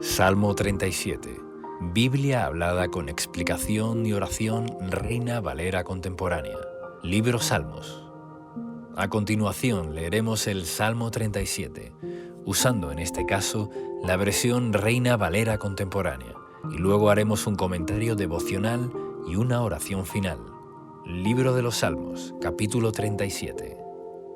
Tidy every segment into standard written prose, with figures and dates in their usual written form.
Salmo 37. Biblia hablada con explicación y oración Reina Valera contemporánea. Libro Salmos. A continuación leeremos el Salmo 37, usando en este caso la versión Reina Valera contemporánea, y luego haremos un comentario devocional y una oración final. Libro de los Salmos, capítulo 37.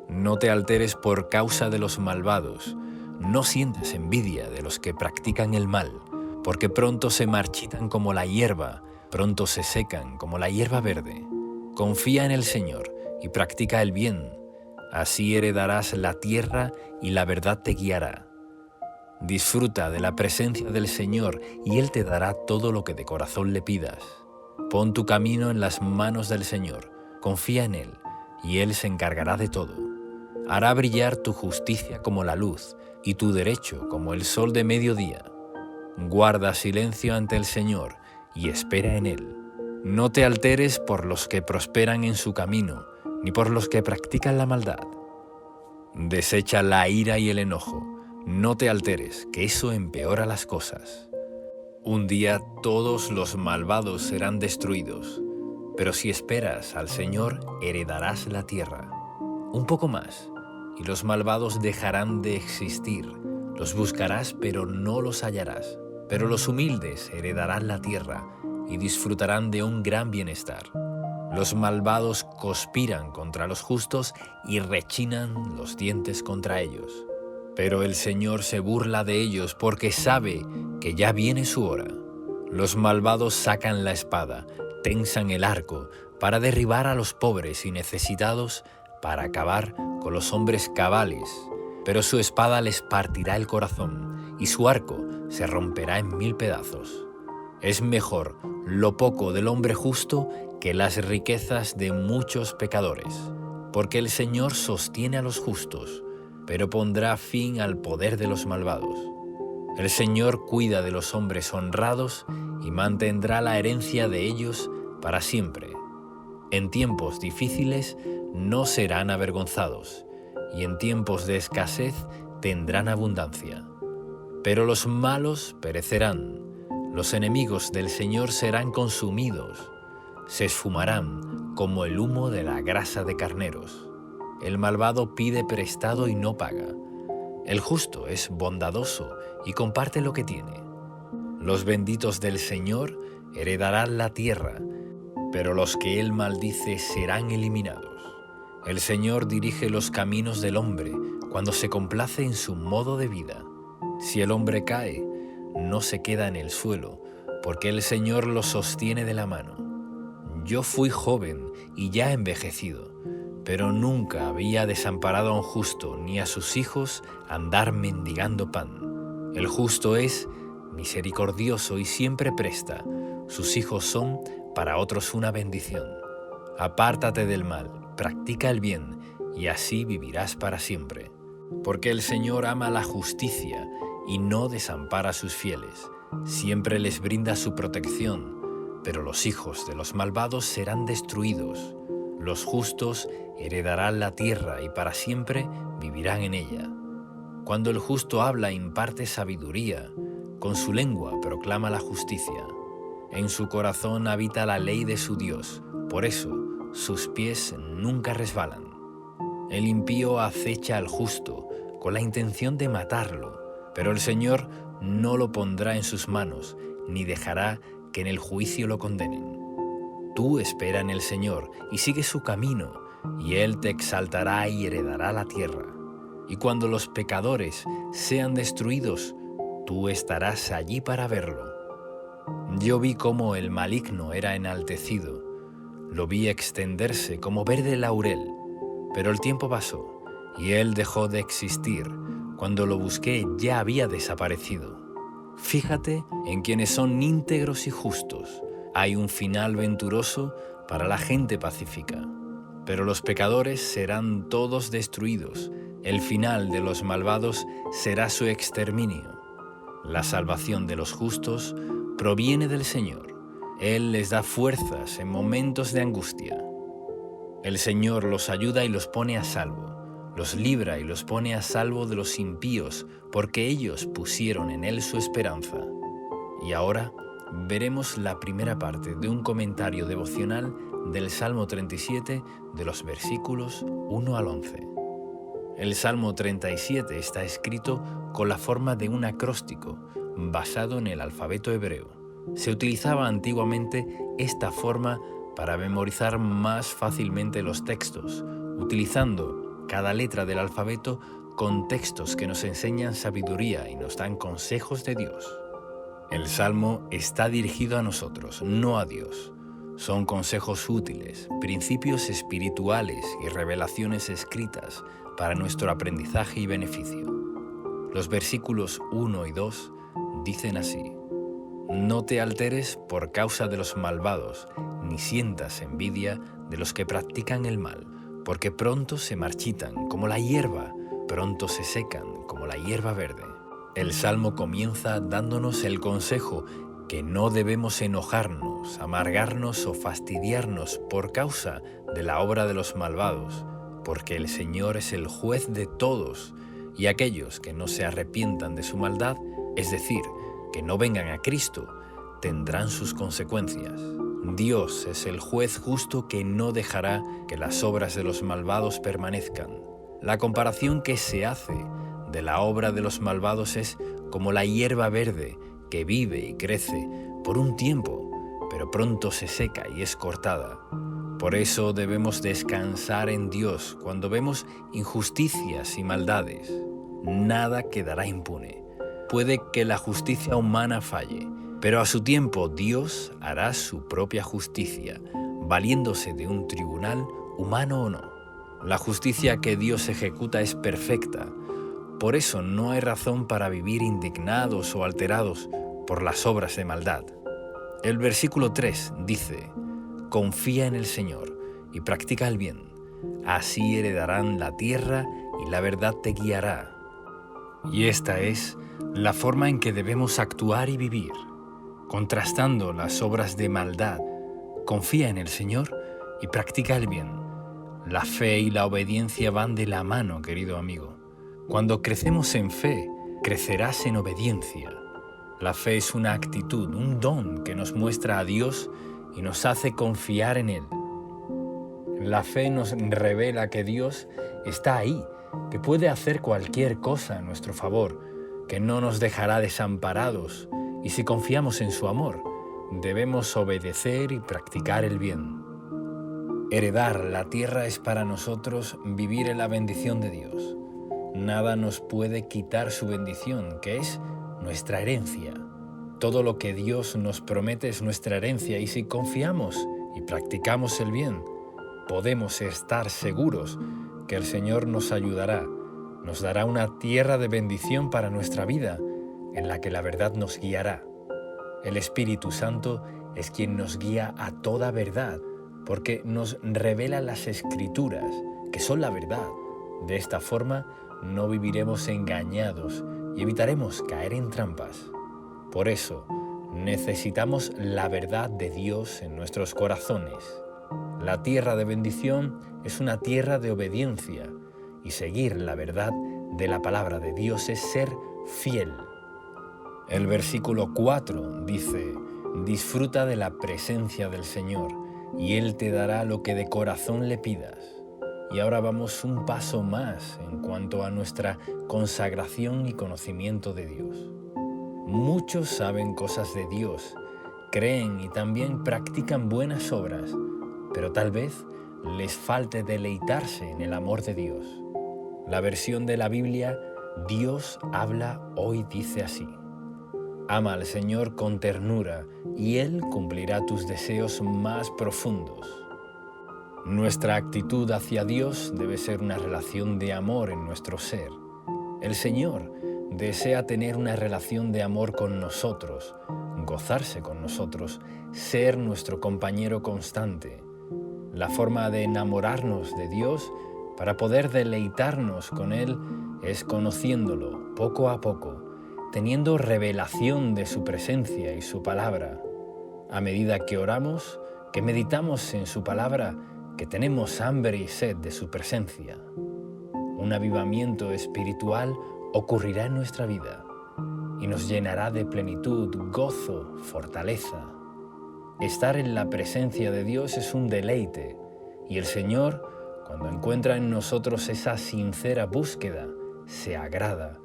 No te alteres por causa de los malvados, no sientas envidia de los que practican el mal, porque pronto se marchitan como la hierba, pronto se secan como la hierba verde. Confía en el Señor y practica el bien, así heredarás la tierra y la verdad te guiará. Disfruta de la presencia del Señor y Él te dará todo lo que de corazón le pidas. Pon tu camino en las manos del Señor, confía en Él y Él se encargará de todo. Hará brillar tu justicia como la luz y tu derecho como el sol de mediodía. Guarda silencio ante el Señor y espera en Él. No te alteres por los que prosperan en su camino, ni por los que practican la maldad. Desecha la ira y el enojo. No te alteres, que eso empeora las cosas. Un día todos los malvados serán destruidos, pero si esperas al Señor, heredarás la tierra. Un poco más, y los malvados dejarán de existir. Los buscarás, pero no los hallarás. Pero los humildes heredarán la tierra y disfrutarán de un gran bienestar. Los malvados conspiran contra los justos y rechinan los dientes contra ellos. Pero el Señor se burla de ellos porque sabe que ya viene su hora. Los malvados sacan la espada, tensan el arco para derribar a los pobres y necesitados, para acabar con los hombres cabales, pero su espada les partirá el corazón y su arco se romperá en 1000 pedazos. Es mejor lo poco del hombre justo que las riquezas de muchos pecadores, porque el Señor sostiene a los justos, pero pondrá fin al poder de los malvados. El Señor cuida de los hombres honrados y mantendrá la herencia de ellos para siempre. En tiempos difíciles no serán avergonzados, y en tiempos de escasez tendrán abundancia. Pero los malos perecerán, los enemigos del Señor serán consumidos, se esfumarán como el humo de la grasa de carneros. El malvado pide prestado y no paga. El justo es bondadoso y comparte lo que tiene. Los benditos del Señor heredarán la tierra, pero los que Él maldice serán eliminados. El Señor dirige los caminos del hombre cuando se complace en su modo de vida. Si el hombre cae, no se queda en el suelo, porque el Señor lo sostiene de la mano. Yo fui joven y ya envejecido, pero nunca había desamparado a un justo ni a sus hijos andar mendigando pan. El justo es misericordioso y siempre presta. Sus hijos son para otros una bendición. Apártate del mal, practica el bien, y así vivirás para siempre. Porque el Señor ama la justicia y no desampara a sus fieles. Siempre les brinda su protección, pero los hijos de los malvados serán destruidos. Los justos heredarán la tierra y para siempre vivirán en ella. Cuando el justo habla imparte sabiduría, con su lengua proclama la justicia. En su corazón habita la ley de su Dios, por eso sus pies nunca resbalan. El impío acecha al justo con la intención de matarlo, pero el Señor no lo pondrá en sus manos, ni dejará que en el juicio lo condenen. Tú espera en el Señor y sigue su camino, y Él te exaltará y heredará la tierra. Y cuando los pecadores sean destruidos, tú estarás allí para verlo. Yo vi cómo el maligno era enaltecido, lo vi extenderse como verde laurel, pero el tiempo pasó y él dejó de existir. Cuando lo busqué ya había desaparecido. Fíjate en quienes son íntegros y justos. Hay un final venturoso para la gente pacífica, pero los pecadores serán todos destruidos. El final de los malvados será su exterminio. La salvación de los justos proviene del Señor. Él les da fuerzas en momentos de angustia. El Señor los ayuda y los pone a salvo. Los libra y los pone a salvo de los impíos, porque ellos pusieron en Él su esperanza. Y ahora veremos la primera parte de un comentario devocional del Salmo 37, de los versículos 1 al 11. El Salmo 37 está escrito con la forma de un acróstico, basado en el alfabeto hebreo. Se utilizaba antiguamente esta forma para memorizar más fácilmente los textos, utilizando cada letra del alfabeto con textos que nos enseñan sabiduría y nos dan consejos de Dios. El Salmo está dirigido a nosotros, no a Dios. Son consejos útiles, principios espirituales y revelaciones escritas para nuestro aprendizaje y beneficio. Los versículos 1 y 2 dicen así: No te alteres por causa de los malvados, ni sientas envidia de los que practican el mal, porque pronto se marchitan como la hierba, pronto se secan como la hierba verde. El Salmo comienza dándonos el consejo que no debemos enojarnos, amargarnos o fastidiarnos por causa de la obra de los malvados, porque el Señor es el juez de todos, y aquellos que no se arrepientan de su maldad, es decir, que no vengan a Cristo, tendrán sus consecuencias. Dios es el juez justo que no dejará que las obras de los malvados permanezcan. La comparación que se hace de la obra de los malvados es como la hierba verde que vive y crece por un tiempo, pero pronto se seca y es cortada. Por eso debemos descansar en Dios cuando vemos injusticias y maldades. Nada quedará impune. Puede que la justicia humana falle, pero a su tiempo Dios hará su propia justicia, valiéndose de un tribunal humano o no. La justicia que Dios ejecuta es perfecta. Por eso no hay razón para vivir indignados o alterados por las obras de maldad. El versículo 3 dice: Confía en el Señor y practica el bien. Así heredarán la tierra y la verdad te guiará. Y esta es la forma en que debemos actuar y vivir, contrastando las obras de maldad. Confía en el Señor y practica el bien. La fe y la obediencia van de la mano, querido amigo. Cuando crecemos en fe, crecerás en obediencia. La fe es una actitud, un don que nos muestra a Dios y nos hace confiar en Él. La fe nos revela que Dios está ahí, que puede hacer cualquier cosa a nuestro favor, que no nos dejará desamparados, y si confiamos en su amor, debemos obedecer y practicar el bien. Heredar la tierra es para nosotros vivir en la bendición de Dios. Nada nos puede quitar su bendición, que es nuestra herencia. Todo lo que Dios nos promete es nuestra herencia, y si confiamos y practicamos el bien, podemos estar seguros que el Señor nos ayudará, nos dará una tierra de bendición para nuestra vida, en la que la verdad nos guiará. El Espíritu Santo es quien nos guía a toda verdad, porque nos revela las Escrituras, que son la verdad. De esta forma no viviremos engañados y evitaremos caer en trampas. Por eso, necesitamos la verdad de Dios en nuestros corazones. La tierra de bendición es una tierra de obediencia, y seguir la verdad de la palabra de Dios es ser fiel. El versículo 4 dice: Disfruta de la presencia del Señor, y Él te dará lo que de corazón le pidas. Y ahora vamos un paso más en cuanto a nuestra consagración y conocimiento de Dios. Muchos saben cosas de Dios, creen y también practican buenas obras, pero tal vez les falte deleitarse en el amor de Dios. La versión de la Biblia Dios habla hoy dice así: Ama al Señor con ternura, y Él cumplirá tus deseos más profundos. Nuestra actitud hacia Dios debe ser una relación de amor en nuestro ser. El Señor desea tener una relación de amor con nosotros, gozarse con nosotros, ser nuestro compañero constante. La forma de enamorarnos de Dios para poder deleitarnos con Él es conociéndolo poco a poco, teniendo revelación de su presencia y su palabra. A medida que oramos, que meditamos en su palabra, que tenemos hambre y sed de su presencia. un avivamiento espiritual ocurrirá en nuestra vida y nos llenará de plenitud, gozo, fortaleza. Estar en la presencia de Dios es un deleite y el Señor, cuando encuentra en nosotros esa sincera búsqueda, se agrada,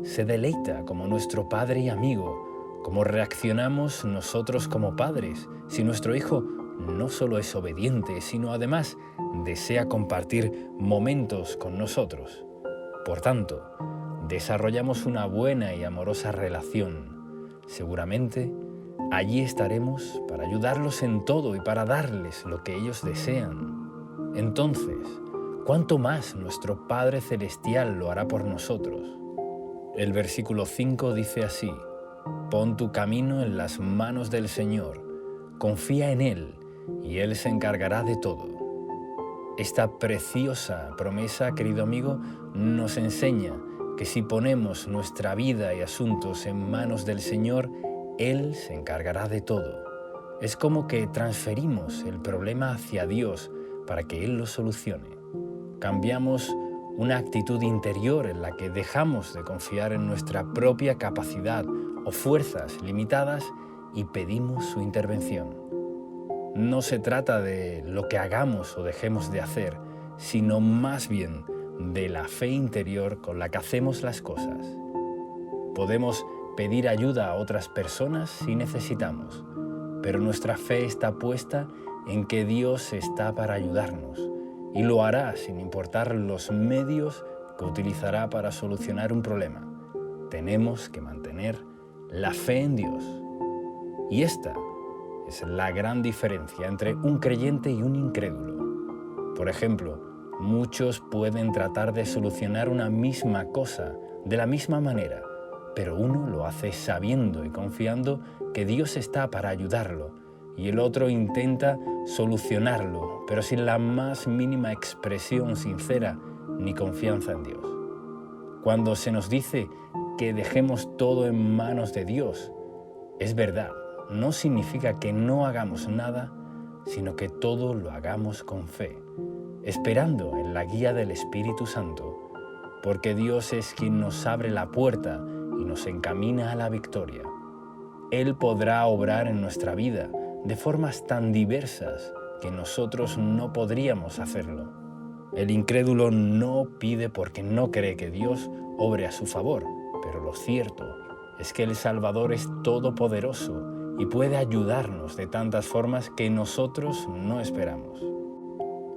se deleita como nuestro Padre y amigo, como reaccionamos nosotros como padres si nuestro hijo no solo es obediente, sino además desea compartir momentos con nosotros. Por tanto, desarrollamos una buena y amorosa relación. Seguramente, allí estaremos para ayudarlos en todo y para darles lo que ellos desean. Entonces, ¿cuánto más nuestro Padre Celestial lo hará por nosotros? El versículo 5 dice así: «Pon tu camino en las manos del Señor, confía en Él, y Él se encargará de todo». Esta preciosa promesa, querido amigo, nos enseña que si ponemos nuestra vida y asuntos en manos del Señor, Él se encargará de todo. Es como que transferimos el problema hacia Dios para que Él lo solucione. Cambiamos una actitud interior en la que dejamos de confiar en nuestra propia capacidad o fuerzas limitadas y pedimos su intervención. No se trata de lo que hagamos o dejemos de hacer, sino más bien de la fe interior con la que hacemos las cosas. Podemos pedir ayuda a otras personas si necesitamos, pero nuestra fe está puesta en que Dios está para ayudarnos y lo hará sin importar los medios que utilizará para solucionar un problema. Tenemos que mantener la fe en Dios. Y esta es la gran diferencia entre un creyente y un incrédulo. Por ejemplo, muchos pueden tratar de solucionar una misma cosa de la misma manera, pero uno lo hace sabiendo y confiando que Dios está para ayudarlo, y el otro intenta solucionarlo, pero sin la más mínima expresión sincera ni confianza en Dios. Cuando se nos dice que dejemos todo en manos de Dios, es verdad. No significa que no hagamos nada, sino que todo lo hagamos con fe, esperando en la guía del Espíritu Santo, porque Dios es quien nos abre la puerta y nos encamina a la victoria. Él podrá obrar en nuestra vida de formas tan diversas que nosotros no podríamos hacerlo. El incrédulo no pide porque no cree que Dios obre a su favor, pero lo cierto es que el Salvador es todopoderoso y puede ayudarnos de tantas formas que nosotros no esperamos.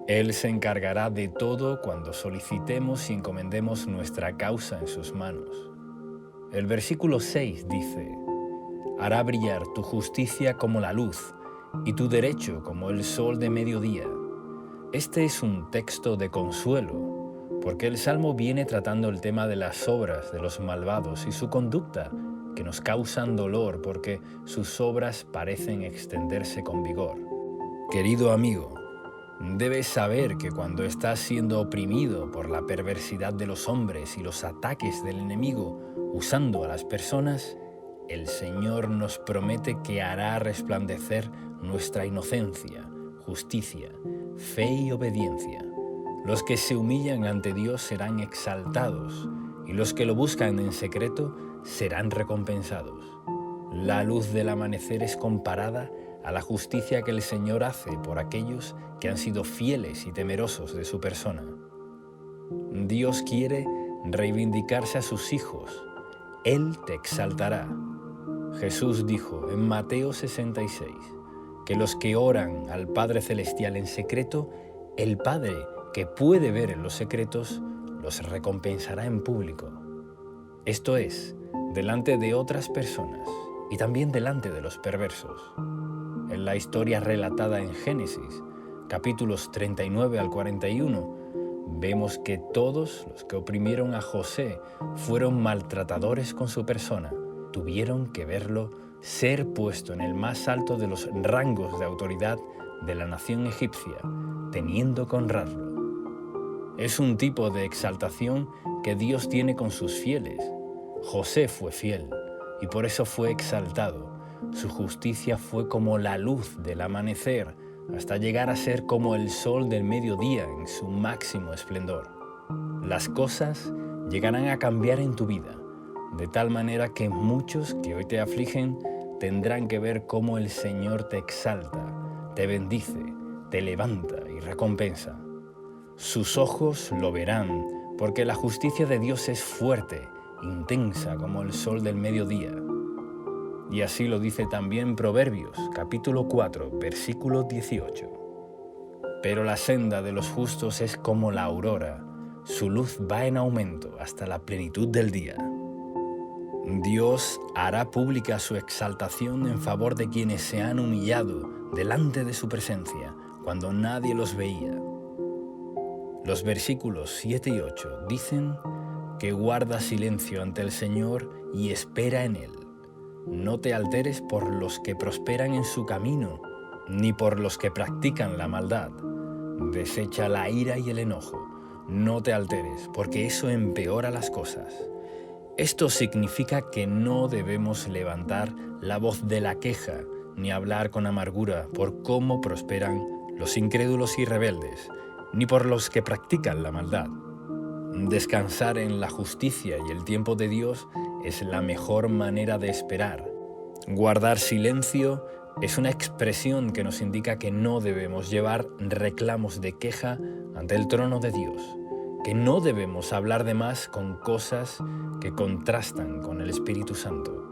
Él se encargará de todo cuando solicitemos y encomendemos nuestra causa en sus manos. El versículo 6 dice: «Hará brillar tu justicia como la luz y tu derecho como el sol de mediodía». Este es un texto de consuelo, porque el Salmo viene tratando el tema de las obras de los malvados y su conducta, que nos causan dolor porque sus obras parecen extenderse con vigor. Querido amigo, debes saber que cuando estás siendo oprimido por la perversidad de los hombres y los ataques del enemigo usando a las personas, el Señor nos promete que hará resplandecer nuestra inocencia, justicia, fe y obediencia. Los que se humillan ante Dios serán exaltados, y los que lo buscan en secreto serán recompensados. La luz del amanecer es comparada a la justicia que el Señor hace por aquellos que han sido fieles y temerosos de su persona. Dios quiere reivindicarse a sus hijos. Él te exaltará. Jesús dijo en Mateo 66 que los que oran al Padre Celestial en secreto, el Padre que puede ver en los secretos, los recompensará en público. Esto es, delante de otras personas y también delante de los perversos. En la historia relatada en Génesis, capítulos 39 al 41, vemos que todos los que oprimieron a José fueron maltratadores con su persona. Tuvieron que verlo ser puesto en el más alto de los rangos de autoridad de la nación egipcia, teniendo que honrarlo. Es un tipo de exaltación que Dios tiene con sus fieles. José fue fiel y por eso fue exaltado. Su justicia fue como la luz del amanecer, hasta llegar a ser como el sol del mediodía en su máximo esplendor. Las cosas llegarán a cambiar en tu vida, de tal manera que muchos que hoy te afligen tendrán que ver cómo el Señor te exalta, te bendice, te levanta y recompensa. Sus ojos lo verán, porque la justicia de Dios es fuerte, intensa como el sol del mediodía. Y así lo dice también Proverbios, capítulo 4, versículo 18. Pero la senda de los justos es como la aurora, su luz va en aumento hasta la plenitud del día. Dios hará pública su exaltación en favor de quienes se han humillado delante de su presencia, cuando nadie los veía. Los versículos 7 y 8 dicen que guarda silencio ante el Señor y espera en Él. No te alteres por los que prosperan en su camino, ni por los que practican la maldad. Desecha la ira y el enojo. No te alteres, porque eso empeora las cosas. Esto significa que no debemos levantar la voz de la queja, ni hablar con amargura por cómo prosperan los incrédulos y rebeldes, ni por los que practican la maldad. Descansar en la justicia y el tiempo de Dios es la mejor manera de esperar. Guardar silencio es una expresión que nos indica que no debemos llevar reclamos de queja ante el trono de Dios, que no debemos hablar de más con cosas que contrastan con el Espíritu Santo.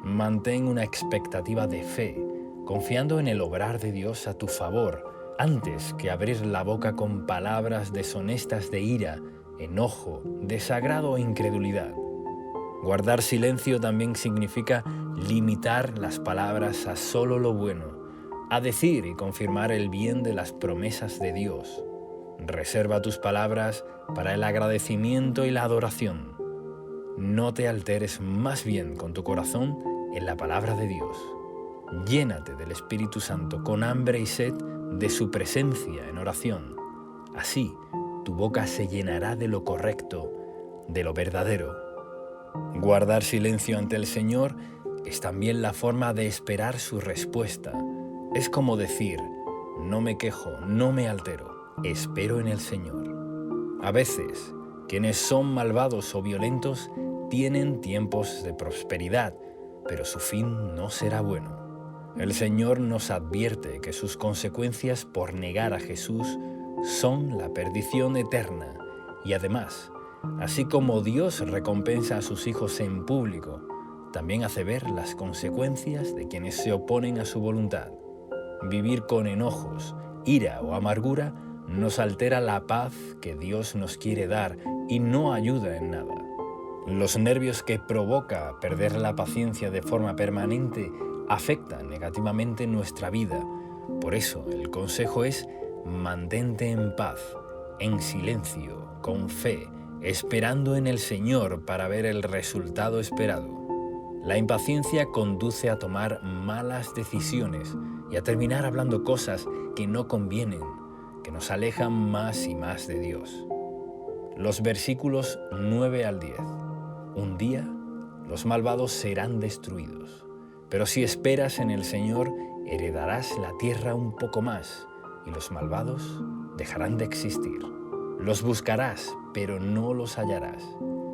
Mantén una expectativa de fe, confiando en el obrar de Dios a tu favor, antes que abrir la boca con palabras deshonestas de ira, enojo, desagrado o incredulidad. Guardar silencio también significa limitar las palabras a solo lo bueno, a decir y confirmar el bien de las promesas de Dios. Reserva tus palabras para el agradecimiento y la adoración. No te alteres, más bien con tu corazón en la palabra de Dios. Llénate del Espíritu Santo con hambre y sed de su presencia en oración. Así, tu boca se llenará de lo correcto, de lo verdadero. Guardar silencio ante el Señor es también la forma de esperar su respuesta. Es como decir, no me quejo, no me altero, espero en el Señor. A veces, quienes son malvados o violentos tienen tiempos de prosperidad, pero su fin no será bueno. El Señor nos advierte que sus consecuencias por negar a Jesús son la perdición eterna y además, así como Dios recompensa a sus hijos en público, también hace ver las consecuencias de quienes se oponen a su voluntad. Vivir con enojos, ira o amargura nos altera la paz que Dios nos quiere dar y no ayuda en nada. Los nervios que provoca perder la paciencia de forma permanente afectan negativamente nuestra vida. Por eso el consejo es mantente en paz, en silencio, con fe, esperando en el Señor para ver el resultado esperado. La impaciencia conduce a tomar malas decisiones y a terminar hablando cosas que no convienen, que nos alejan más y más de Dios. Los versículos 9 al 10. Un día los malvados serán destruidos, pero si esperas en el Señor, heredarás la tierra un poco más, y los malvados dejarán de existir. Los buscarás, pero no los hallarás.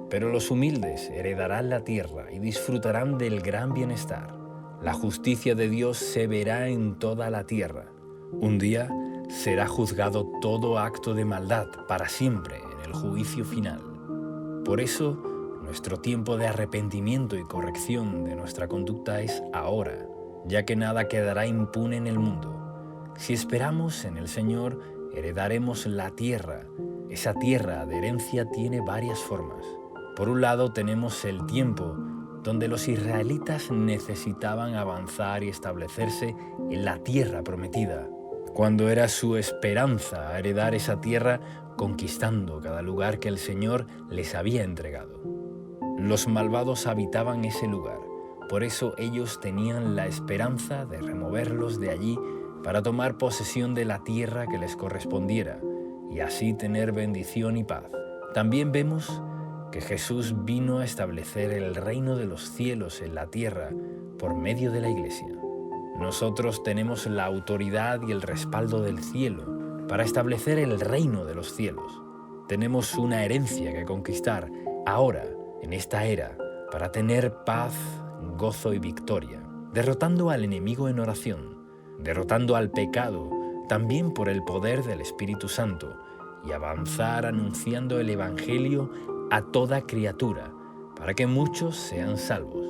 Pero los humildes heredarán la tierra y disfrutarán del gran bienestar. La justicia de Dios se verá en toda la tierra. Un día será juzgado todo acto de maldad para siempre en el juicio final. Por eso, nuestro tiempo de arrepentimiento y corrección de nuestra conducta es ahora, ya que nada quedará impune en el mundo. Si esperamos en el Señor, heredaremos la tierra. Esa tierra de herencia tiene varias formas. Por un lado tenemos el tiempo donde los israelitas necesitaban avanzar y establecerse en la tierra prometida, cuando era su esperanza heredar esa tierra conquistando cada lugar que el Señor les había entregado. Los malvados habitaban ese lugar, por eso ellos tenían la esperanza de removerlos de allí para tomar posesión de la tierra que les correspondiera y así tener bendición y paz. También vemos que Jesús vino a establecer el reino de los cielos en la tierra por medio de la Iglesia. Nosotros tenemos la autoridad y el respaldo del cielo para establecer el reino de los cielos. Tenemos una herencia que conquistar ahora, en esta era, para tener paz, gozo y victoria, derrotando al enemigo en oración, derrotando al pecado, también por el poder del Espíritu Santo, y avanzar anunciando el Evangelio a toda criatura, para que muchos sean salvos.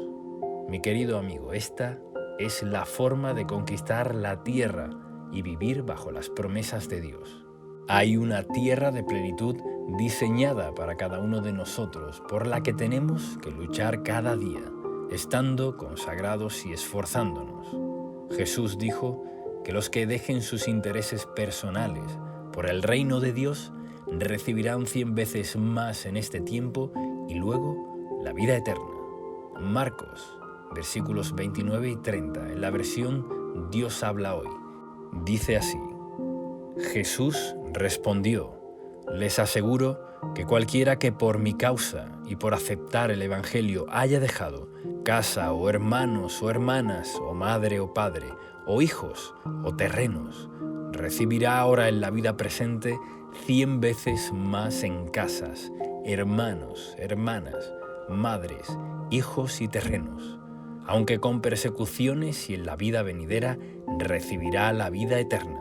Mi querido amigo, esta es la forma de conquistar la tierra y vivir bajo las promesas de Dios. Hay una tierra de plenitud diseñada para cada uno de nosotros, por la que tenemos que luchar cada día, estando consagrados y esforzándonos. Jesús dijo que los que dejen sus intereses personales por el reino de Dios recibirán 100 veces más en este tiempo y luego la vida eterna. Marcos, versículos 29 y 30, en la versión Dios habla hoy. Dice así: Jesús respondió: les aseguro que cualquiera que por mi causa y por aceptar el Evangelio haya dejado casa o hermanos o hermanas o madre o padre o hijos o terrenos, recibirá ahora en la vida presente 100 veces más en casas, hermanos, hermanas, madres, hijos y terrenos, aunque con persecuciones, y en la vida venidera recibirá la vida eterna.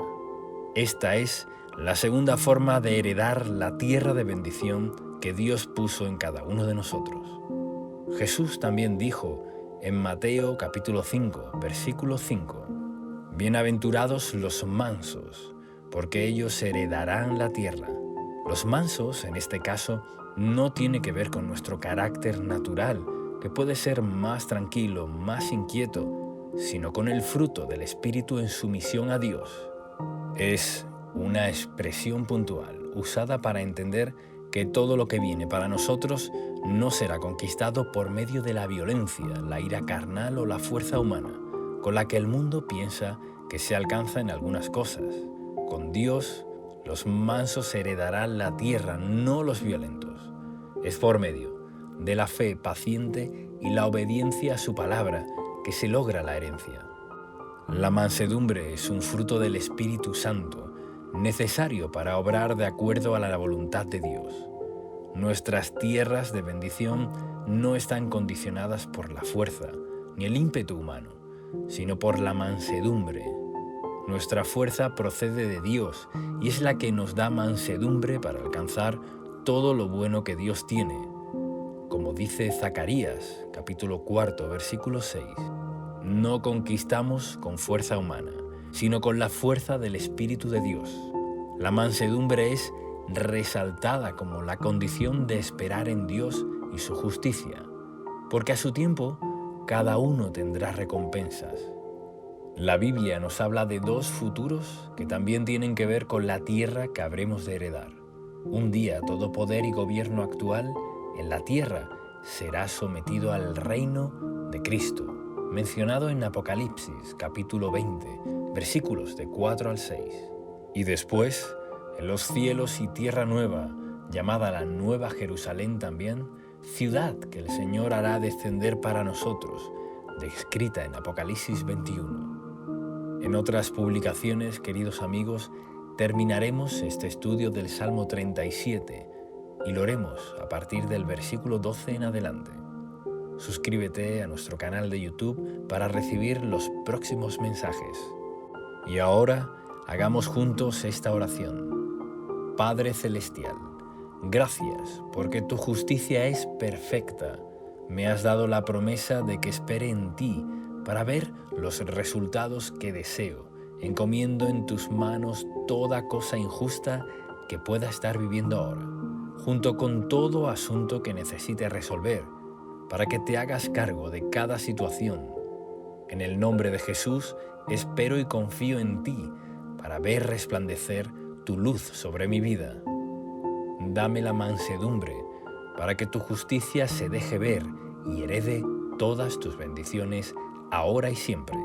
Esta es la segunda forma de heredar la tierra de bendición que Dios puso en cada uno de nosotros. Jesús también dijo en Mateo capítulo 5, versículo 5, bienaventurados los mansos, porque ellos heredarán la tierra. Los mansos, en este caso, no tiene que ver con nuestro carácter natural, que puede ser más tranquilo, más inquieto, sino con el fruto del Espíritu en sumisión a Dios. Es una expresión puntual, usada para entender que todo lo que viene para nosotros no será conquistado por medio de la violencia, la ira carnal o la fuerza humana, con la que el mundo piensa que se alcanza en algunas cosas. Con Dios, los mansos heredarán la tierra, no los violentos. Es por medio de la fe paciente y la obediencia a su palabra que se logra la herencia. La mansedumbre es un fruto del Espíritu Santo, necesario para obrar de acuerdo a la voluntad de Dios. Nuestras tierras de bendición no están condicionadas por la fuerza ni el ímpetu humano, sino por la mansedumbre. Nuestra fuerza procede de Dios y es la que nos da mansedumbre para alcanzar todo lo bueno que Dios tiene. Como dice Zacarías, capítulo 4, versículo 6. No conquistamos con fuerza humana, sino con la fuerza del Espíritu de Dios. La mansedumbre es resaltada como la condición de esperar en Dios y su justicia, porque a su tiempo cada uno tendrá recompensas. La Biblia nos habla de dos futuros que también tienen que ver con la tierra que habremos de heredar. Un día todo poder y gobierno actual en la tierra será sometido al reino de Cristo, mencionado en Apocalipsis capítulo 20, versículos de 4 al 6. Y después, en los cielos y tierra nueva, llamada la Nueva Jerusalén también, ciudad que el Señor hará descender para nosotros, descrita en Apocalipsis 21. En otras publicaciones, queridos amigos, terminaremos este estudio del Salmo 37 y lo haremos a partir del versículo 12 en adelante. Suscríbete a nuestro canal de YouTube para recibir los próximos mensajes. Y ahora, hagamos juntos esta oración. Padre Celestial, gracias porque tu justicia es perfecta. Me has dado la promesa de que espere en ti para ver los resultados que deseo. Encomiendo en tus manos toda cosa injusta que pueda estar viviendo ahora, junto con todo asunto que necesite resolver, para que te hagas cargo de cada situación. En el nombre de Jesús, espero y confío en ti para ver resplandecer tu luz sobre mi vida. Dame la mansedumbre para que tu justicia se deje ver y herede todas tus bendiciones ahora y siempre.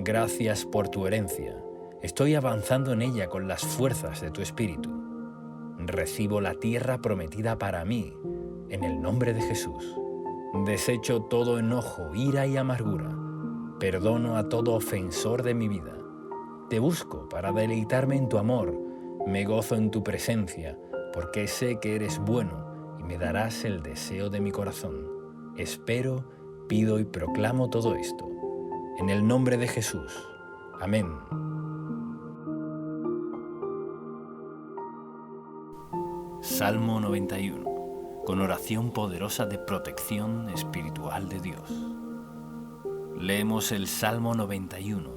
Gracias por tu herencia. Estoy avanzando en ella con las fuerzas de tu Espíritu. Recibo la tierra prometida para mí, en el nombre de Jesús. Desecho todo enojo, ira y amargura. Perdono a todo ofensor de mi vida. Te busco para deleitarme en tu amor. Me gozo en tu presencia. porque sé que eres bueno y me darás el deseo de mi corazón. Espero, pido y proclamo todo esto. En el nombre de Jesús. Amén. Salmo 91, con oración poderosa de protección espiritual de Dios. Leemos el Salmo 91,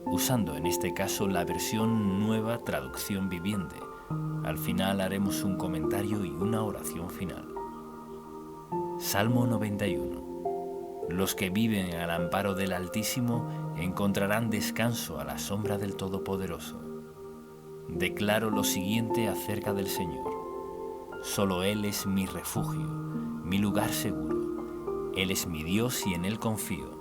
usando en este caso la versión Nueva Traducción Viviente. Al final haremos un comentario y una oración final. Salmo 91. Los que viven al amparo del Altísimo encontrarán descanso a la sombra del Todopoderoso. Declaro lo siguiente acerca del Señor. Solo Él es mi refugio, mi lugar seguro. Él es mi Dios y en Él confío.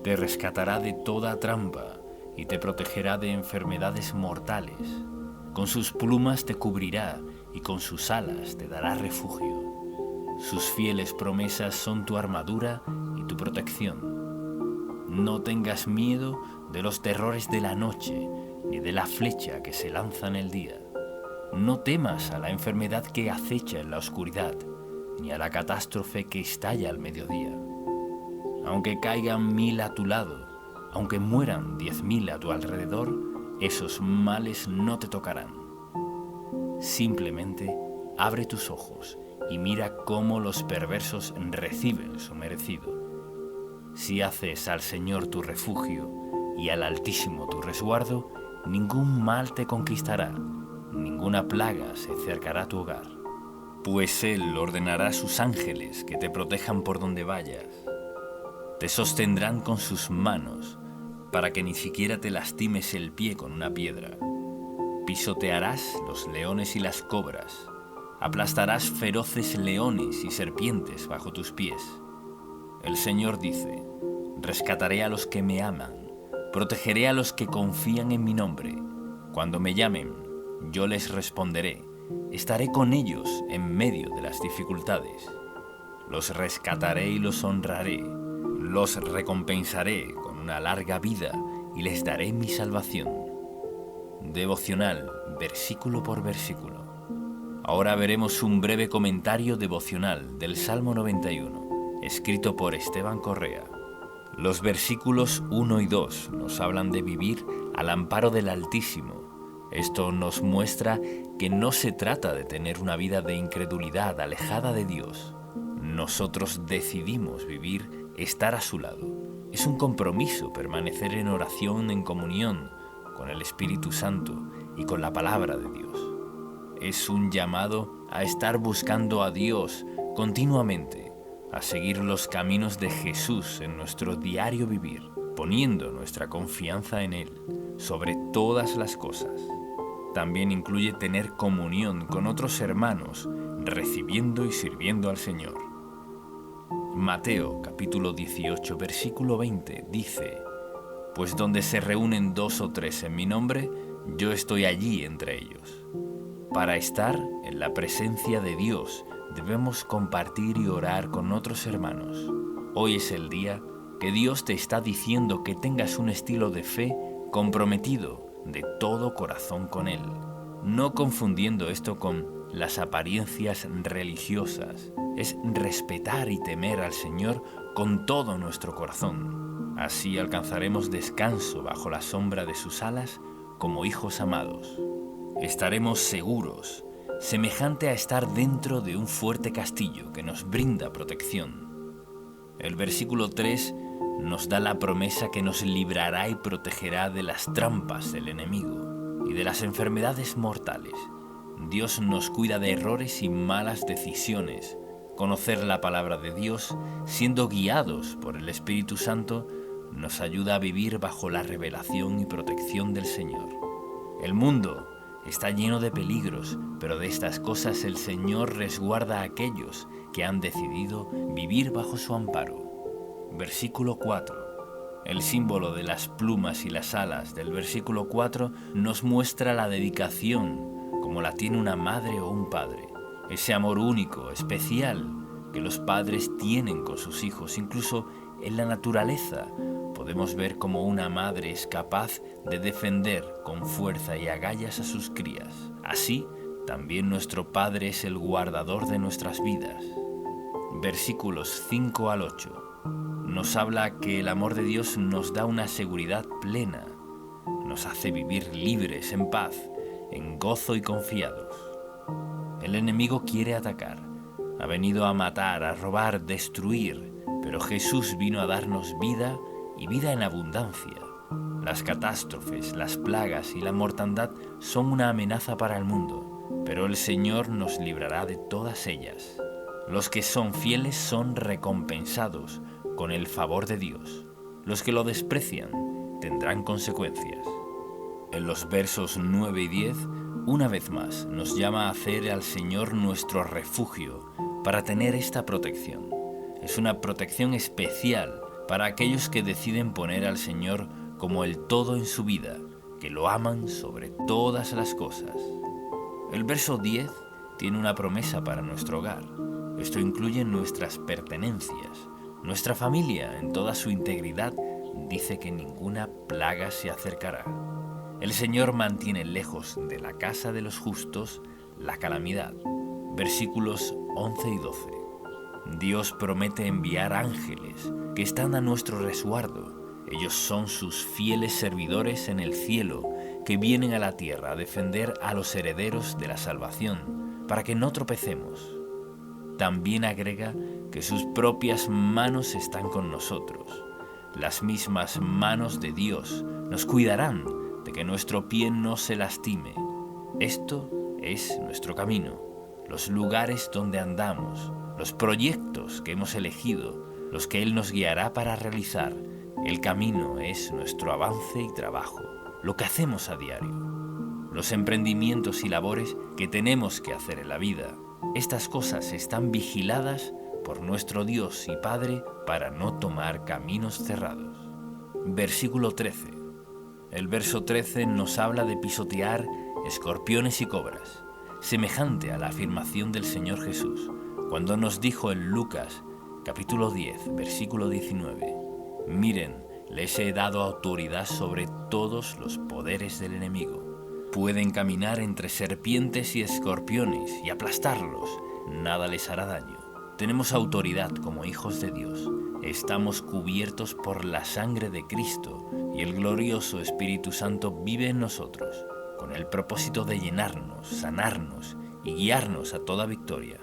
Te rescatará de toda trampa y te protegerá de enfermedades mortales. Con sus plumas te cubrirá y con sus alas te dará refugio. Sus fieles promesas son tu armadura y tu protección. No tengas miedo de los terrores de la noche, ni de la flecha que se lanza en el día. No temas a la enfermedad que acecha en la oscuridad, ni a la catástrofe que estalla al mediodía. Aunque caigan 1000 a tu lado, aunque mueran 10.000 a tu alrededor, esos males no te tocarán. Simplemente abre tus ojos y mira cómo los perversos reciben su merecido. Si haces al Señor tu refugio y al Altísimo tu resguardo, ningún mal te conquistará, ninguna plaga se acercará a tu hogar. Pues Él ordenará a sus ángeles que te protejan por donde vayas. Te sostendrán con sus manos, para que ni siquiera te lastimes el pie con una piedra. Pisotearás los leones y las cobras, aplastarás feroces leones y serpientes bajo tus pies. El Señor dice: rescataré a los que me aman, protegeré a los que confían en mi nombre. Cuando me llamen, yo les responderé, estaré con ellos en medio de las dificultades. Los rescataré y los honraré, los recompensaré con una larga vida y les daré mi salvación. Devocional, versículo por versículo. Ahora veremos un breve comentario devocional del Salmo 91, escrito por Esteban Correa. Los versículos 1 y 2 nos hablan de vivir al amparo del Altísimo. Esto nos muestra que no se trata de tener una vida de incredulidad alejada de Dios. Nosotros decidimos vivir, estar a su lado. Es un compromiso permanecer en oración, en comunión con el Espíritu Santo y con la palabra de Dios. Es un llamado a estar buscando a Dios continuamente, a seguir los caminos de Jesús en nuestro diario vivir, poniendo nuestra confianza en Él sobre todas las cosas. También incluye tener comunión con otros hermanos, recibiendo y sirviendo al Señor. Mateo capítulo 18 versículo 20 dice: pues donde se reúnen 2 o 3 en mi nombre, yo estoy allí entre ellos. Para estar en la presencia de Dios debemos compartir y orar con otros hermanos. Hoy es el día que Dios te está diciendo que tengas un estilo de fe comprometido de todo corazón con Él, no confundiendo esto con las apariencias religiosas. Es respetar y temer al Señor con todo nuestro corazón. Así alcanzaremos descanso bajo la sombra de sus alas como hijos amados. Estaremos seguros, semejante a estar dentro de un fuerte castillo que nos brinda protección. El versículo 3 nos da la promesa que nos librará y protegerá de las trampas del enemigo y de las enfermedades mortales. Dios nos cuida de errores y malas decisiones. Conocer la palabra de Dios, siendo guiados por el Espíritu Santo, nos ayuda a vivir bajo la revelación y protección del Señor. El mundo está lleno de peligros, pero de estas cosas el Señor resguarda a aquellos que han decidido vivir bajo su amparo. Versículo 4. El símbolo de las plumas y las alas del versículo 4 nos muestra la dedicación, como la tiene una madre o un padre. Ese amor único, especial, que los padres tienen con sus hijos. Incluso en la naturaleza podemos ver cómo una madre es capaz de defender con fuerza y agallas a sus crías. Así también nuestro Padre es el guardador de nuestras vidas. Versículos 5 al 8. Nos habla que el amor de Dios nos da una seguridad plena, nos hace vivir libres, en paz, en gozo y confiados. El enemigo quiere atacar, ha venido a matar, a robar, destruir, pero Jesús vino a darnos vida y vida en abundancia. Las catástrofes, las plagas y la mortandad son una amenaza para el mundo, pero el Señor nos librará de todas ellas. Los que son fieles son recompensados con el favor de Dios. Los que lo desprecian tendrán consecuencias. En los versos 9 y 10, una vez más, nos llama a hacer al Señor nuestro refugio para tener esta protección. Es una protección especial para aquellos que deciden poner al Señor como el todo en su vida, que lo aman sobre todas las cosas. El verso 10 tiene una promesa para nuestro hogar. Esto incluye nuestras pertenencias. Nuestra familia, en toda su integridad, dice que ninguna plaga se acercará. El Señor mantiene lejos de la casa de los justos la calamidad. Versículos 11 y 12. Dios promete enviar ángeles que están a nuestro resguardo. Ellos son sus fieles servidores en el cielo, que vienen a la tierra a defender a los herederos de la salvación, para que no tropecemos. También agrega que sus propias manos están con nosotros. Las mismas manos de Dios nos cuidarán de que nuestro pie no se lastime. Esto es nuestro camino, los lugares donde andamos, los proyectos que hemos elegido, los que Él nos guiará para realizar. El camino es nuestro avance y trabajo, lo que hacemos a diario, los emprendimientos y labores que tenemos que hacer en la vida. Estas cosas están vigiladas por nuestro Dios y Padre para no tomar caminos cerrados. Versículo 13. El verso 13 nos habla de pisotear escorpiones y cobras, semejante a la afirmación del Señor Jesús, cuando nos dijo en Lucas, capítulo 10, versículo 19, «Miren, les he dado autoridad sobre todos los poderes del enemigo. Pueden caminar entre serpientes y escorpiones y aplastarlos, nada les hará daño». Tenemos autoridad como hijos de Dios. Estamos cubiertos por la sangre de Cristo y el glorioso Espíritu Santo vive en nosotros, con el propósito de llenarnos, sanarnos y guiarnos a toda victoria.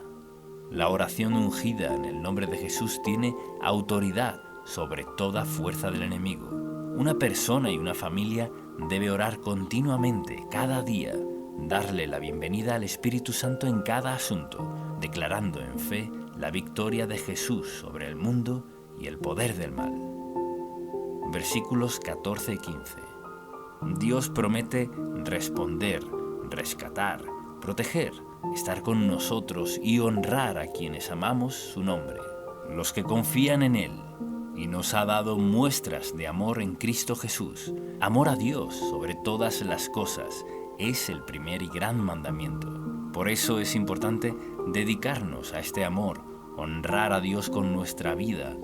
La oración ungida en el nombre de Jesús tiene autoridad sobre toda fuerza del enemigo. Una persona y una familia debe orar continuamente, cada día, darle la bienvenida al Espíritu Santo en cada asunto, declarando en fe la victoria de Jesús sobre el mundo y el poder del mal. Versículos 14 y 15. Dios promete responder, rescatar, proteger, estar con nosotros y honrar a quienes amamos su nombre, los que confían en Él, y nos ha dado muestras de amor en Cristo Jesús. Amor a Dios sobre todas las cosas es el primer y gran mandamiento. Por eso es importante dedicarnos a este amor, honrar a Dios con nuestra vida.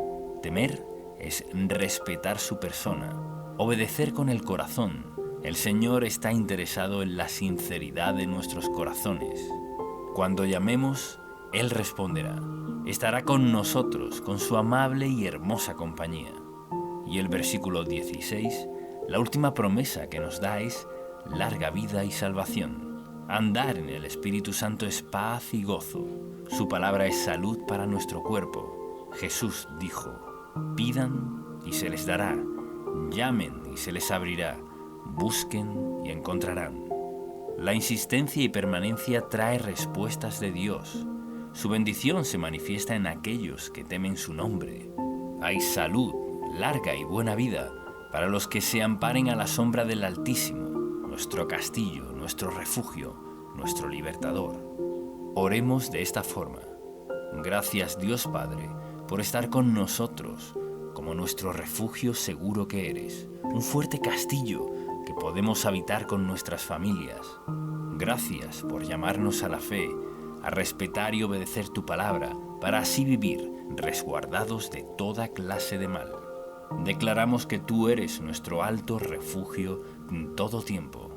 Temer es respetar su persona, obedecer con el corazón. El Señor está interesado en la sinceridad de nuestros corazones. Cuando llamemos, Él responderá. Estará con nosotros, con su amable y hermosa compañía. Y el versículo 16, la última promesa que nos da es larga vida y salvación. Andar en el Espíritu Santo es paz y gozo. Su palabra es salud para nuestro cuerpo. Jesús dijo, pidan y se les dará, llamen y se les abrirá, busquen y encontrarán. La insistencia y permanencia trae respuestas de Dios. Su bendición se manifiesta en aquellos que temen su nombre. Hay salud, larga y buena vida para los que se amparen a la sombra del Altísimo, nuestro castillo, nuestro refugio, nuestro libertador. Oremos de esta forma. Gracias, Dios Padre, por estar con nosotros, como nuestro refugio seguro que eres, un fuerte castillo que podemos habitar con nuestras familias. Gracias por llamarnos a la fe, a respetar y obedecer tu palabra, para así vivir resguardados de toda clase de mal. Declaramos que tú eres nuestro alto refugio en todo tiempo.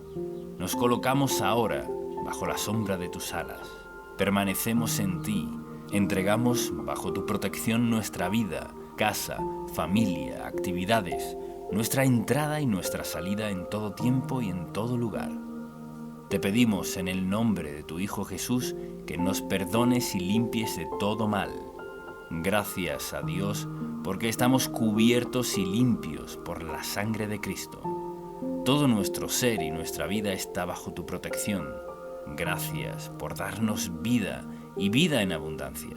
Nos colocamos ahora bajo la sombra de tus alas. Permanecemos en ti, entregamos bajo tu protección nuestra vida, casa, familia, actividades, nuestra entrada y nuestra salida en todo tiempo y en todo lugar. Te pedimos en el nombre de tu Hijo Jesús que nos perdones y limpies de todo mal. Gracias a Dios porque estamos cubiertos y limpios por la sangre de Cristo. Todo nuestro ser y nuestra vida está bajo tu protección. Gracias por darnos vida y vida en abundancia.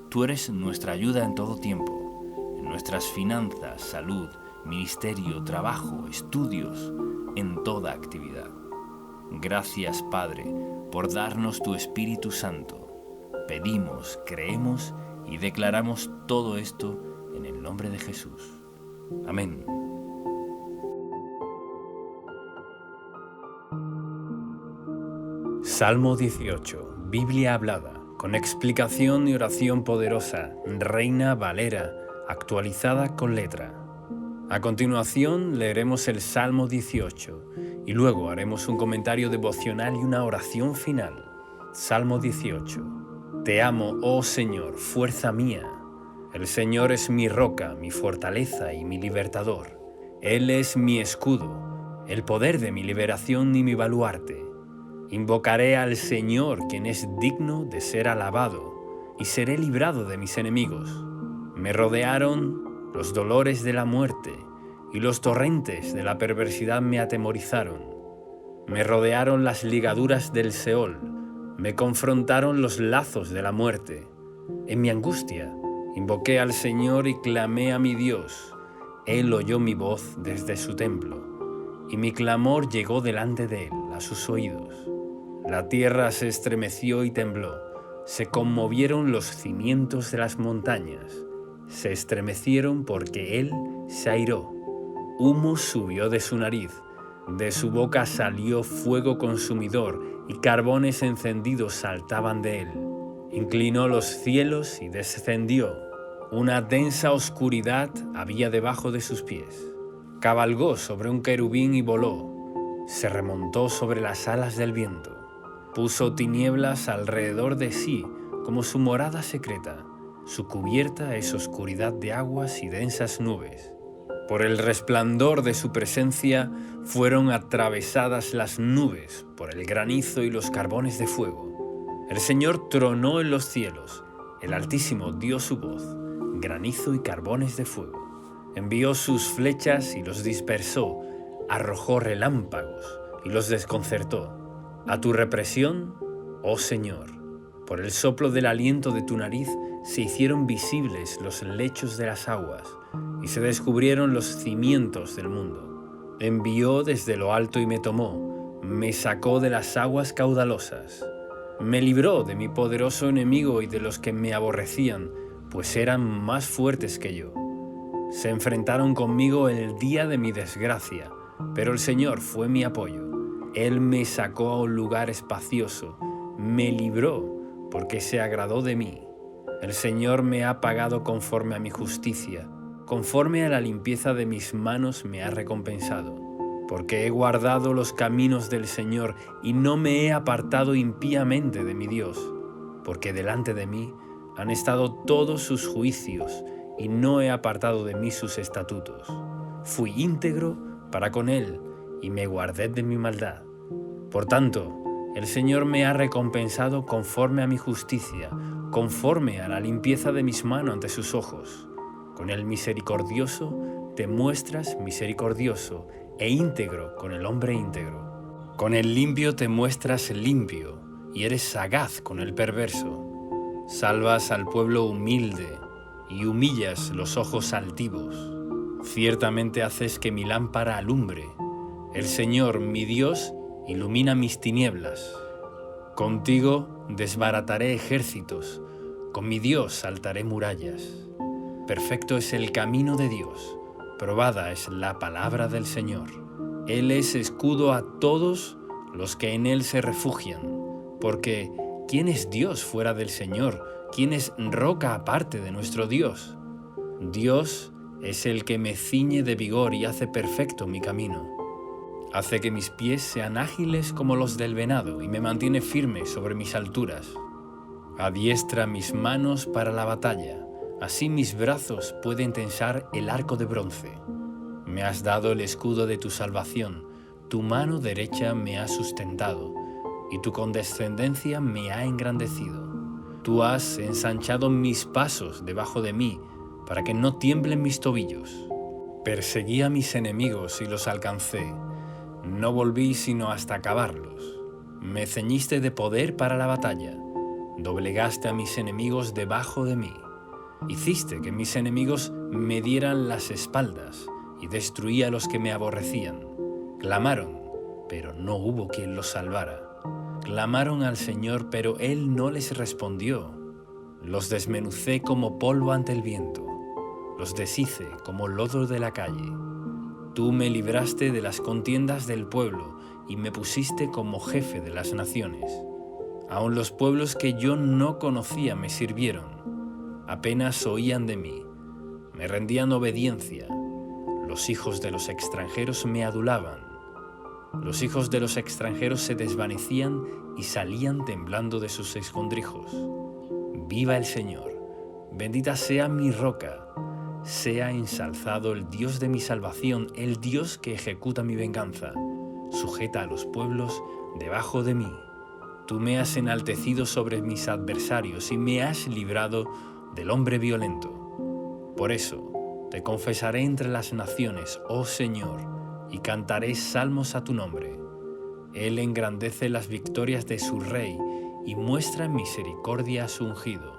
Tú eres nuestra ayuda en todo tiempo, en nuestras finanzas, salud, ministerio, trabajo, estudios, en toda actividad. Gracias, Padre, por darnos tu Espíritu Santo. Pedimos, creemos y declaramos todo esto en el nombre de Jesús. Amén. Salmo 18, Biblia hablada, con explicación y oración poderosa, Reina Valera, actualizada con letra. A continuación leeremos el Salmo 18 y luego haremos un comentario devocional y una oración final. Salmo 18. Te amo, oh Señor, fuerza mía. El Señor es mi roca, mi fortaleza y mi libertador. Él es mi escudo, el poder de mi liberación y mi baluarte. Invocaré al Señor, quien es digno de ser alabado, y seré librado de mis enemigos. Me rodearon los dolores de la muerte, y los torrentes de la perversidad me atemorizaron. Me rodearon las ligaduras del Seol, me confrontaron los lazos de la muerte. En mi angustia, invoqué al Señor y clamé a mi Dios. Él oyó mi voz desde su templo, y mi clamor llegó delante de él, a sus oídos. La tierra se estremeció y tembló, se conmovieron los cimientos de las montañas, se estremecieron porque él se airó. Humo subió de su nariz, de su boca salió fuego consumidor y carbones encendidos saltaban de él. Inclinó los cielos y descendió. Una densa oscuridad había debajo de sus pies. Cabalgó sobre un querubín y voló. Se remontó sobre las alas del viento. Puso tinieblas alrededor de sí como su morada secreta. Su cubierta es oscuridad de aguas y densas nubes. Por el resplandor de su presencia fueron atravesadas las nubes, por el granizo y los carbones de fuego. El Señor tronó en los cielos, el Altísimo dio su voz, granizo y carbones de fuego. Envió sus flechas y los dispersó, arrojó relámpagos y los desconcertó. A tu represión, oh Señor, por el soplo del aliento de tu nariz se hicieron visibles los lechos de las aguas y se descubrieron los cimientos del mundo. Envió desde lo alto y me tomó, me sacó de las aguas caudalosas. Me libró de mi poderoso enemigo y de los que me aborrecían, pues eran más fuertes que yo. Se enfrentaron conmigo el día de mi desgracia, pero el Señor fue mi apoyo. Él me sacó a un lugar espacioso, me libró porque se agradó de mí. El Señor me ha pagado conforme a mi justicia, conforme a la limpieza de mis manos me ha recompensado. Porque he guardado los caminos del Señor y no me he apartado impíamente de mi Dios. Porque delante de mí han estado todos sus juicios y no he apartado de mí sus estatutos. Fui íntegro para con él y me guardé de mi maldad. Por tanto, el Señor me ha recompensado conforme a mi justicia, conforme a la limpieza de mis manos ante sus ojos. Con el misericordioso te muestras misericordioso e íntegro con el hombre íntegro. Con el limpio te muestras limpio y eres sagaz con el perverso. Salvas al pueblo humilde y humillas los ojos altivos. Ciertamente haces que mi lámpara alumbre. El Señor, mi Dios, ilumina mis tinieblas. Contigo desbarataré ejércitos, con mi Dios saltaré murallas. Perfecto es el camino de Dios, probada es la palabra del Señor. Él es escudo a todos los que en Él se refugian, porque ¿quién es Dios fuera del Señor? ¿Quién es roca aparte de nuestro Dios? Dios es el que me ciñe de vigor y hace perfecto mi camino. Hace que mis pies sean ágiles como los del venado y me mantiene firme sobre mis alturas. Adiestra mis manos para la batalla, así mis brazos pueden tensar el arco de bronce. Me has dado el escudo de tu salvación, tu mano derecha me ha sustentado, y tu condescendencia me ha engrandecido. Tú has ensanchado mis pasos debajo de mí, para que no tiemblen mis tobillos. Perseguí a mis enemigos y los alcancé. No volví sino hasta acabarlos. Me ceñiste de poder para la batalla. Doblegaste a mis enemigos debajo de mí. Hiciste que mis enemigos me dieran las espaldas y destruí a los que me aborrecían. Clamaron, pero no hubo quien los salvara. Clamaron al Señor, pero Él no les respondió. Los desmenucé como polvo ante el viento. Los deshice como lodo de la calle. Tú me libraste de las contiendas del pueblo y me pusiste como jefe de las naciones. Aun los pueblos que yo no conocía me sirvieron. Apenas oían de mí. Me rendían obediencia. Los hijos de los extranjeros me adulaban. Los hijos de los extranjeros se desvanecían y salían temblando de sus escondrijos. Viva el Señor. Bendita sea mi roca. Sea ensalzado el Dios de mi salvación, el Dios que ejecuta mi venganza. Sujeta a los pueblos debajo de mí. Tú me has enaltecido sobre mis adversarios y me has librado del hombre violento. Por eso te confesaré entre las naciones, oh Señor, y cantaré salmos a tu nombre. Él engrandece las victorias de su rey y muestra misericordia a su ungido,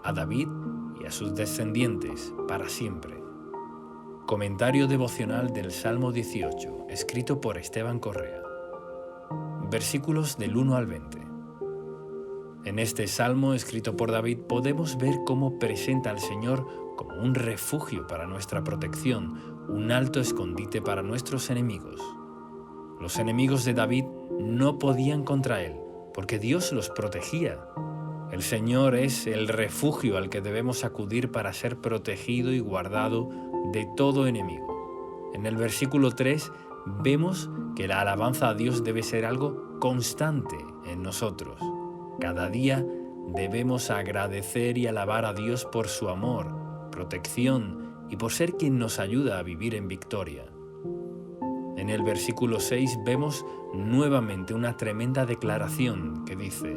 a David y a sus descendientes para siempre. Comentario devocional del Salmo 18, escrito por Esteban Correa. Versículos del 1 al 20. En este salmo escrito por David podemos ver cómo presenta al Señor como un refugio para nuestra protección, un alto escondite para nuestros enemigos. Los enemigos de David no podían contra él, porque Dios los protegía. El Señor es el refugio al que debemos acudir para ser protegido y guardado de todo enemigo. En el versículo 3 vemos que la alabanza a Dios debe ser algo constante en nosotros. Cada día debemos agradecer y alabar a Dios por su amor, protección y por ser quien nos ayuda a vivir en victoria. En el versículo 6 vemos nuevamente una tremenda declaración que dice: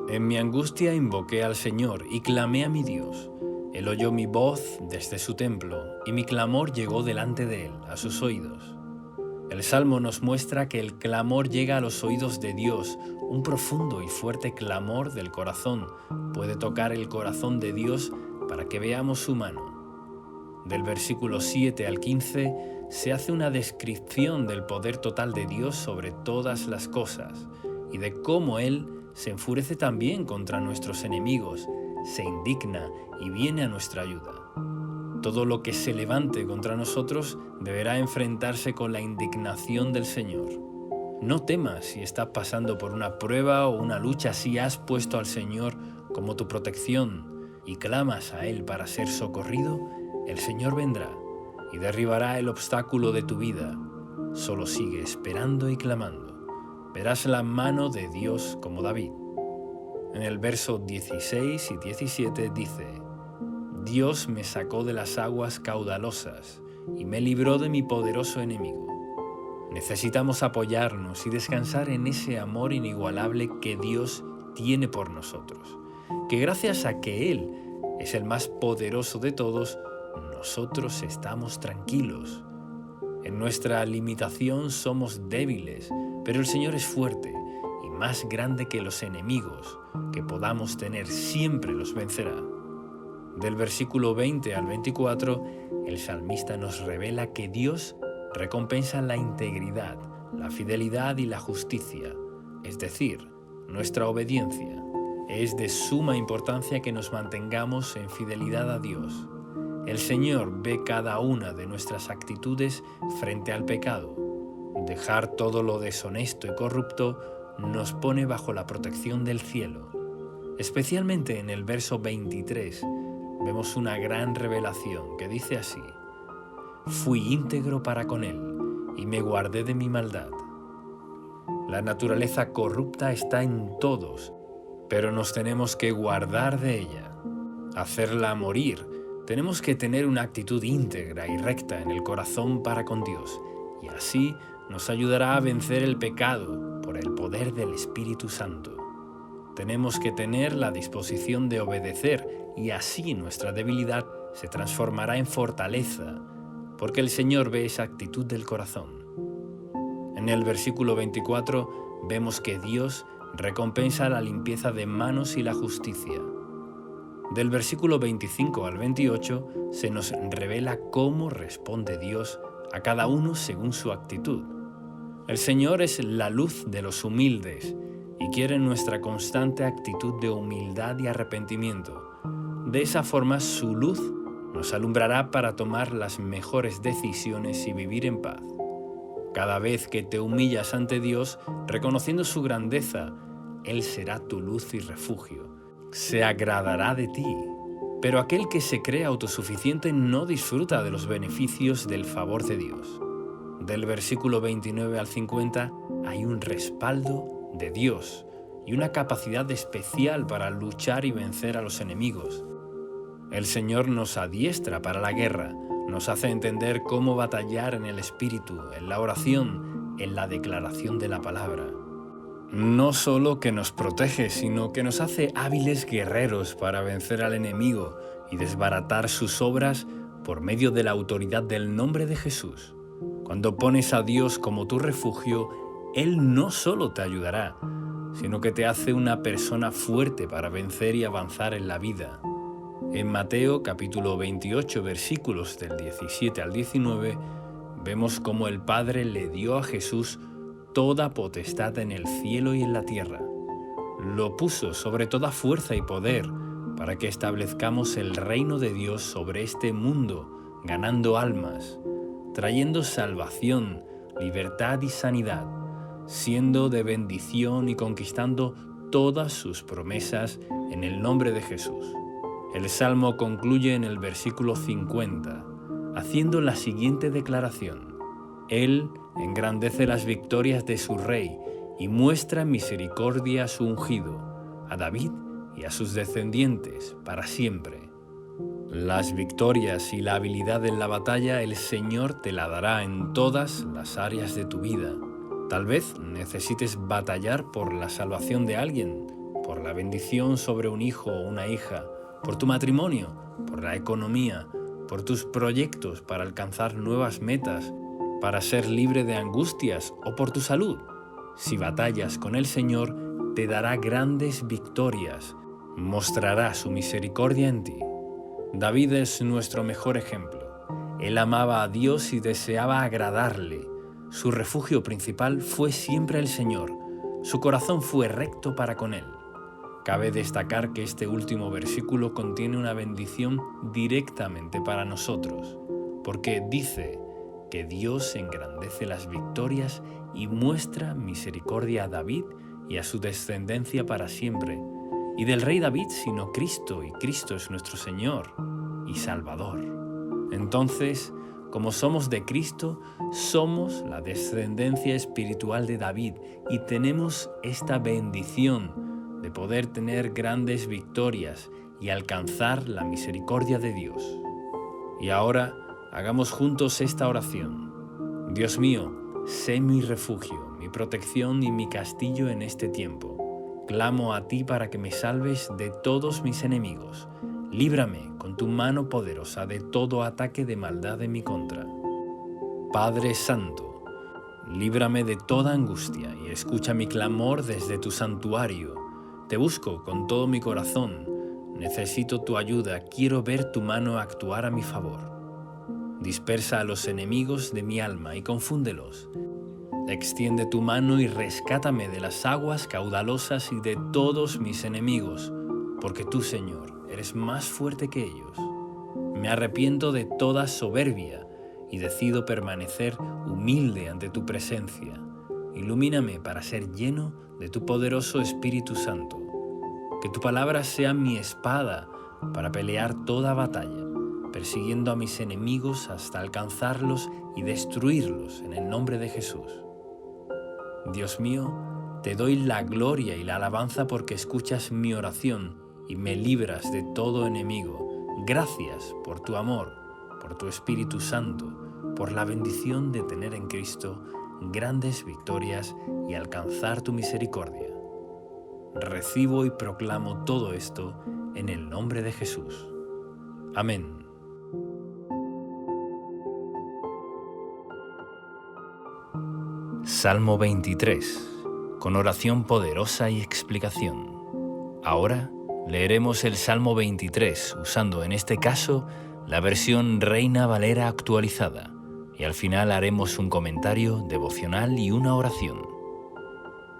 En mi angustia invoqué al Señor y clamé a mi Dios. Él oyó mi voz desde su templo y mi clamor llegó delante de él, a sus oídos. El Salmo nos muestra que el clamor llega a los oídos de Dios. Un profundo y fuerte clamor del corazón puede tocar el corazón de Dios para que veamos su mano. Del versículo 7 al 15 se hace una descripción del poder total de Dios sobre todas las cosas y de cómo Él se enfurece también contra nuestros enemigos, se indigna y viene a nuestra ayuda. Todo lo que se levante contra nosotros deberá enfrentarse con la indignación del Señor. No temas si estás pasando por una prueba o una lucha, si has puesto al Señor como tu protección y clamas a Él para ser socorrido, el Señor vendrá y derribará el obstáculo de tu vida. Solo sigue esperando y clamando. Verás la mano de Dios como David. En el verso 16 y 17 dice: Dios me sacó de las aguas caudalosas y me libró de mi poderoso enemigo. Necesitamos apoyarnos y descansar en ese amor inigualable que Dios tiene por nosotros, que gracias a que Él es el más poderoso de todos, nosotros estamos tranquilos. En nuestra limitación somos débiles, pero el Señor es fuerte y más grande que los enemigos que podamos tener, siempre los vencerá. Del versículo 20 al 24, el salmista nos revela que Dios recompensa la integridad, la fidelidad y la justicia, es decir, nuestra obediencia. Es de suma importancia que nos mantengamos en fidelidad a Dios. El Señor ve cada una de nuestras actitudes frente al pecado. Dejar todo lo deshonesto y corrupto nos pone bajo la protección del cielo. Especialmente en el verso 23 vemos una gran revelación que dice así: Fui íntegro para con él y me guardé de mi maldad. La naturaleza corrupta está en todos, pero nos tenemos que guardar de ella, hacerla morir. Tenemos que tener una actitud íntegra y recta en el corazón para con Dios, y así nos ayudará a vencer el pecado por el poder del Espíritu Santo. Tenemos que tener la disposición de obedecer, y así nuestra debilidad se transformará en fortaleza, porque el Señor ve esa actitud del corazón. En el versículo 24 vemos que Dios recompensa la limpieza de manos y la justicia. Del versículo 25 al 28 se nos revela cómo responde Dios a cada uno según su actitud. El Señor es la luz de los humildes y quiere nuestra constante actitud de humildad y arrepentimiento. De esa forma su luz nos alumbrará para tomar las mejores decisiones y vivir en paz. Cada vez que te humillas ante Dios, reconociendo su grandeza, Él será tu luz y refugio. Se agradará de ti. Pero aquel que se cree autosuficiente no disfruta de los beneficios del favor de Dios. Del versículo 29 al 50 hay un respaldo de Dios y una capacidad especial para luchar y vencer a los enemigos. El Señor nos adiestra para la guerra, nos hace entender cómo batallar en el Espíritu, en la oración, en la declaración de la palabra. No solo que nos protege, sino que nos hace hábiles guerreros para vencer al enemigo y desbaratar sus obras por medio de la autoridad del nombre de Jesús. Cuando pones a Dios como tu refugio, Él no solo te ayudará, sino que te hace una persona fuerte para vencer y avanzar en la vida. En Mateo capítulo 28, versículos del 17 al 19, vemos cómo el Padre le dio a Jesús toda potestad en el cielo y en la tierra. Lo puso sobre toda fuerza y poder para que establezcamos el reino de Dios sobre este mundo, ganando almas, trayendo salvación, libertad y sanidad, siendo de bendición y conquistando todas sus promesas en el nombre de Jesús. El Salmo concluye en el versículo 50, haciendo la siguiente declaración: Él engrandece las victorias de su Rey y muestra misericordia a su ungido, a David y a sus descendientes para siempre. Las victorias y la habilidad en la batalla el Señor te la dará en todas las áreas de tu vida. Tal vez necesites batallar por la salvación de alguien, por la bendición sobre un hijo o una hija, por tu matrimonio, por la economía, por tus proyectos para alcanzar nuevas metas, para ser libre de angustias o por tu salud. Si batallas con el Señor, te dará grandes victorias, mostrará su misericordia en ti. David es nuestro mejor ejemplo. Él amaba a Dios y deseaba agradarle. Su refugio principal fue siempre el Señor. Su corazón fue recto para con Él. Cabe destacar que este último versículo contiene una bendición directamente para nosotros, porque dice que Dios engrandece las victorias y muestra misericordia a David y a su descendencia para siempre. Y del rey David, sino Cristo, y Cristo es nuestro Señor y Salvador. Entonces, como somos de Cristo, somos la descendencia espiritual de David y tenemos esta bendición de poder tener grandes victorias y alcanzar la misericordia de Dios. Y ahora, hagamos juntos esta oración. Dios mío, sé mi refugio, mi protección y mi castillo en este tiempo. Clamo a ti para que me salves de todos mis enemigos. Líbrame con tu mano poderosa de todo ataque de maldad en mi contra. Padre Santo, líbrame de toda angustia y escucha mi clamor desde tu santuario. Te busco con todo mi corazón. Necesito tu ayuda. Quiero ver tu mano actuar a mi favor. Dispersa a los enemigos de mi alma y confúndelos. Extiende tu mano y rescátame de las aguas caudalosas y de todos mis enemigos, porque tú, Señor, eres más fuerte que ellos. Me arrepiento de toda soberbia y decido permanecer humilde ante tu presencia. Ilumíname para ser lleno de tu poderoso Espíritu Santo. Que tu palabra sea mi espada para pelear toda batalla, persiguiendo a mis enemigos hasta alcanzarlos y destruirlos en el nombre de Jesús. Dios mío, te doy la gloria y la alabanza porque escuchas mi oración y me libras de todo enemigo. Gracias por tu amor, por tu Espíritu Santo, por la bendición de tener en Cristo grandes victorias y alcanzar tu misericordia. Recibo y proclamo todo esto en el nombre de Jesús. Amén. Salmo 23, con oración poderosa y explicación. Ahora leeremos el Salmo 23 usando en este caso la versión Reina Valera actualizada y al final haremos un comentario devocional y una oración.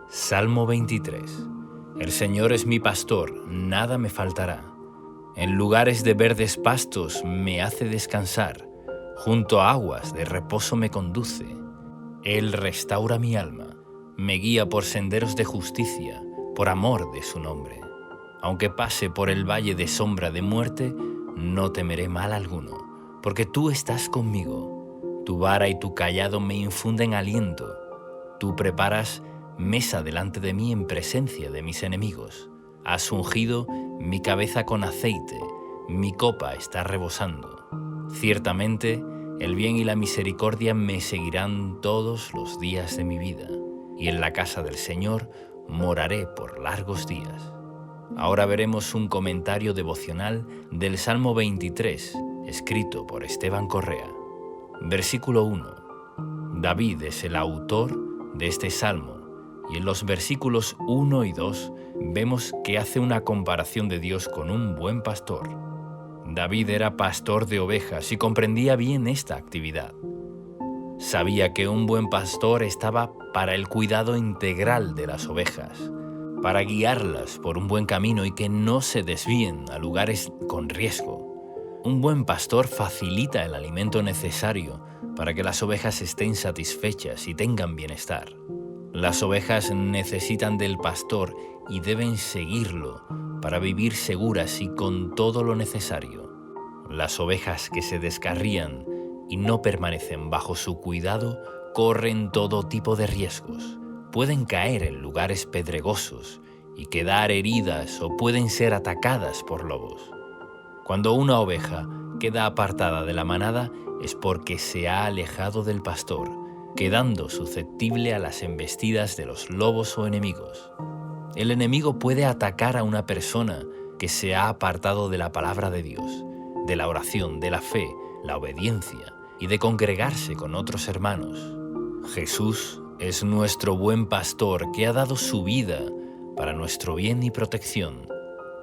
Salmo 23. El Señor es mi pastor, nada me faltará. En lugares de verdes pastos me hace descansar, junto a aguas de reposo me conduce. Él restaura mi alma, me guía por senderos de justicia, por amor de su nombre. Aunque pase por el valle de sombra de muerte, no temeré mal alguno, porque tú estás conmigo. Tu vara y tu cayado me infunden aliento. Tú preparas mesa delante de mí en presencia de mis enemigos. Has ungido mi cabeza con aceite, mi copa está rebosando. Ciertamente, el bien y la misericordia me seguirán todos los días de mi vida, y en la casa del Señor moraré por largos días. Ahora veremos un comentario devocional del Salmo 23, escrito por Esteban Correa. Versículo 1. David es el autor de este salmo, y en los versículos 1 y 2 vemos que hace una comparación de Dios con un buen pastor. David era pastor de ovejas y comprendía bien esta actividad. Sabía que un buen pastor estaba para el cuidado integral de las ovejas, para guiarlas por un buen camino y que no se desvíen a lugares con riesgo. Un buen pastor facilita el alimento necesario para que las ovejas estén satisfechas y tengan bienestar. Las ovejas necesitan del pastor y deben seguirlo para vivir seguras y con todo lo necesario. Las ovejas que se descarrían y no permanecen bajo su cuidado corren todo tipo de riesgos. Pueden caer en lugares pedregosos y quedar heridas o pueden ser atacadas por lobos. Cuando una oveja queda apartada de la manada es porque se ha alejado del pastor, quedando susceptible a las embestidas de los lobos o enemigos. El enemigo puede atacar a una persona que se ha apartado de la palabra de Dios, de la oración, de la fe, la obediencia y de congregarse con otros hermanos. Jesús es nuestro buen pastor que ha dado su vida para nuestro bien y protección.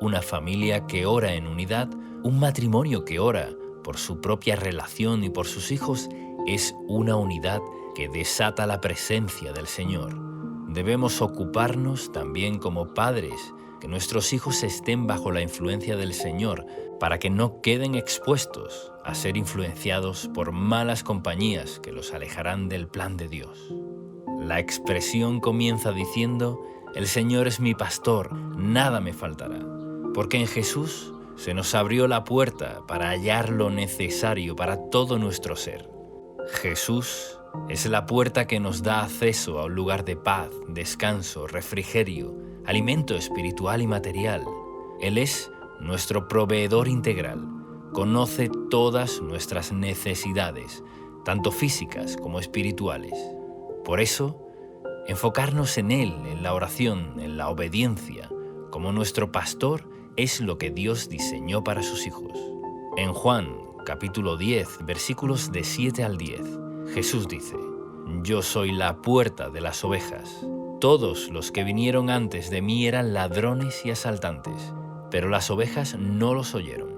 Una familia que ora en unidad, un matrimonio que ora por su propia relación y por sus hijos, es una unidad que desata la presencia del Señor. Debemos ocuparnos también como padres, que nuestros hijos estén bajo la influencia del Señor, para que no queden expuestos a ser influenciados por malas compañías que los alejarán del plan de Dios. La expresión comienza diciendo: el Señor es mi pastor, nada me faltará, porque en Jesús se nos abrió la puerta para hallar lo necesario para todo nuestro ser. Jesús es la puerta que nos da acceso a un lugar de paz, descanso, refrigerio, alimento espiritual y material. Él es nuestro proveedor integral. Conoce todas nuestras necesidades, tanto físicas como espirituales. Por eso, enfocarnos en Él, en la oración, en la obediencia, como nuestro pastor, es lo que Dios diseñó para sus hijos. En Juan, capítulo 10, versículos de 7 al 10, Jesús dice: Yo soy la puerta de las ovejas. Todos los que vinieron antes de mí eran ladrones y asaltantes, pero las ovejas no los oyeron.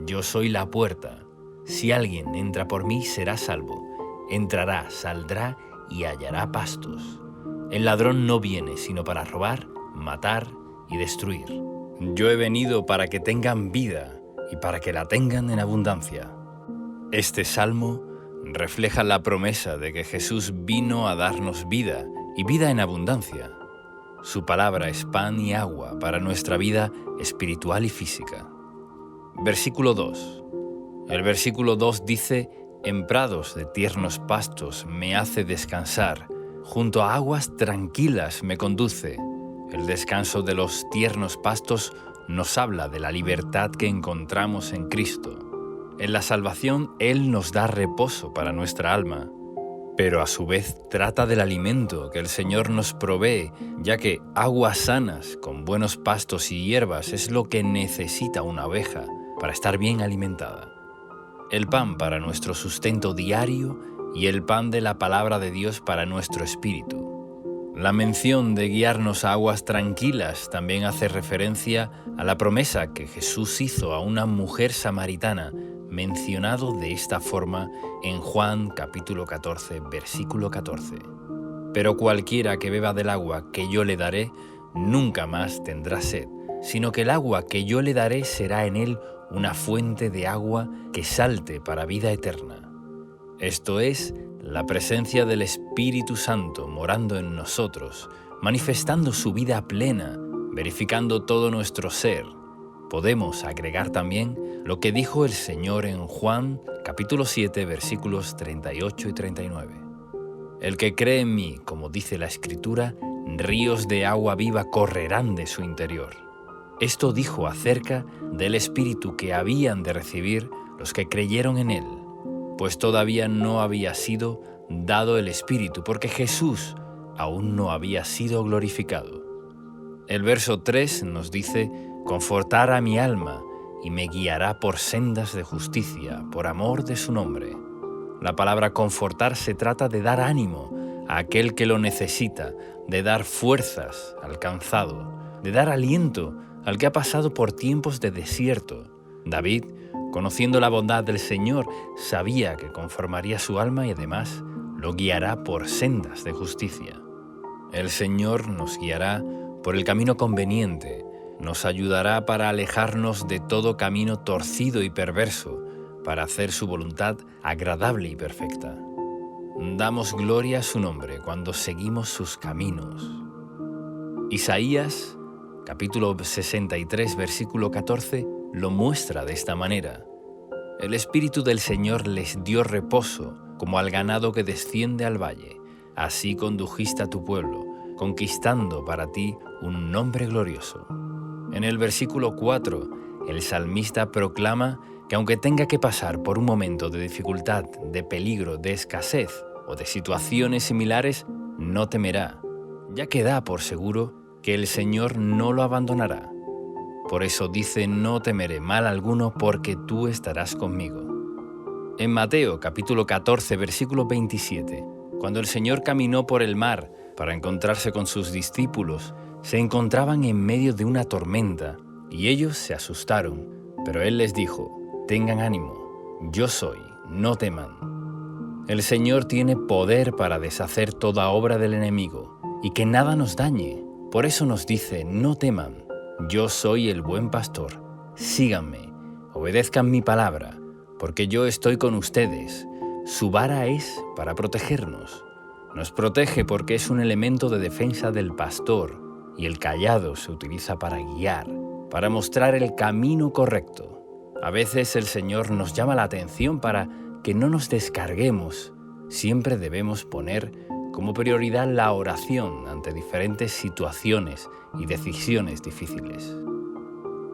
Yo soy la puerta. Si alguien entra por mí, será salvo. Entrará, saldrá y hallará pastos. El ladrón no viene sino para robar, matar y destruir. Yo he venido para que tengan vida y para que la tengan en abundancia. Este salmo refleja la promesa de que Jesús vino a darnos vida y vida en abundancia. Su palabra es pan y agua para nuestra vida espiritual y física. Versículo 2. El versículo 2 dice: «En prados de tiernos pastos me hace descansar, junto a aguas tranquilas me conduce». El descanso de los tiernos pastos nos habla de la libertad que encontramos en Cristo. En la salvación Él nos da reposo para nuestra alma, pero a su vez trata del alimento que el Señor nos provee, ya que aguas sanas con buenos pastos y hierbas es lo que necesita una oveja para estar bien alimentada. El pan para nuestro sustento diario y el pan de la palabra de Dios para nuestro espíritu. La mención de guiarnos a aguas tranquilas también hace referencia a la promesa que Jesús hizo a una mujer samaritana, mencionado de esta forma en Juan capítulo 14, versículo 14. «Pero cualquiera que beba del agua que yo le daré, nunca más tendrá sed, sino que el agua que yo le daré será en él una fuente de agua que salte para vida eterna». Esto es, la presencia del Espíritu Santo morando en nosotros, manifestando su vida plena, verificando todo nuestro ser. Podemos agregar también lo que dijo el Señor en Juan capítulo 7, versículos 38 y 39. «El que cree en mí, como dice la Escritura, ríos de agua viva correrán de su interior». Esto dijo acerca del Espíritu que habían de recibir los que creyeron en Él, pues todavía no había sido dado el Espíritu, porque Jesús aún no había sido glorificado. El verso 3 nos dice: «Confortará mi alma y me guiará por sendas de justicia, por amor de su nombre». La palabra confortar se trata de dar ánimo a aquel que lo necesita, de dar fuerzas al cansado, de dar aliento al que ha pasado por tiempos de desierto. David, conociendo la bondad del Señor, sabía que conformaría su alma y además lo guiará por sendas de justicia. El Señor nos guiará por el camino conveniente, nos ayudará para alejarnos de todo camino torcido y perverso, para hacer su voluntad agradable y perfecta. Damos gloria a su nombre cuando seguimos sus caminos. Isaías, capítulo 63, versículo 14, lo muestra de esta manera: «El Espíritu del Señor les dio reposo, como al ganado que desciende al valle. Así condujiste a tu pueblo, conquistando para ti un nombre glorioso». En el versículo 4, el salmista proclama que aunque tenga que pasar por un momento de dificultad, de peligro, de escasez o de situaciones similares, no temerá, ya que da por seguro que el Señor no lo abandonará. Por eso dice: «No temeré mal alguno, porque tú estarás conmigo». En Mateo capítulo 14, versículo 27, cuando el Señor caminó por el mar para encontrarse con sus discípulos, se encontraban en medio de una tormenta y ellos se asustaron, pero Él les dijo: «Tengan ánimo, yo soy, no teman». El Señor tiene poder para deshacer toda obra del enemigo y que nada nos dañe. Por eso nos dice: «No teman, yo soy el buen pastor, síganme, obedezcan mi palabra, porque yo estoy con ustedes». Su vara es para protegernos. Nos protege porque es un elemento de defensa del pastor, y el cayado se utiliza para guiar, para mostrar el camino correcto. A veces el Señor nos llama la atención para que no nos descarguemos. Siempre debemos poner como prioridad la oración ante diferentes situaciones y decisiones difíciles.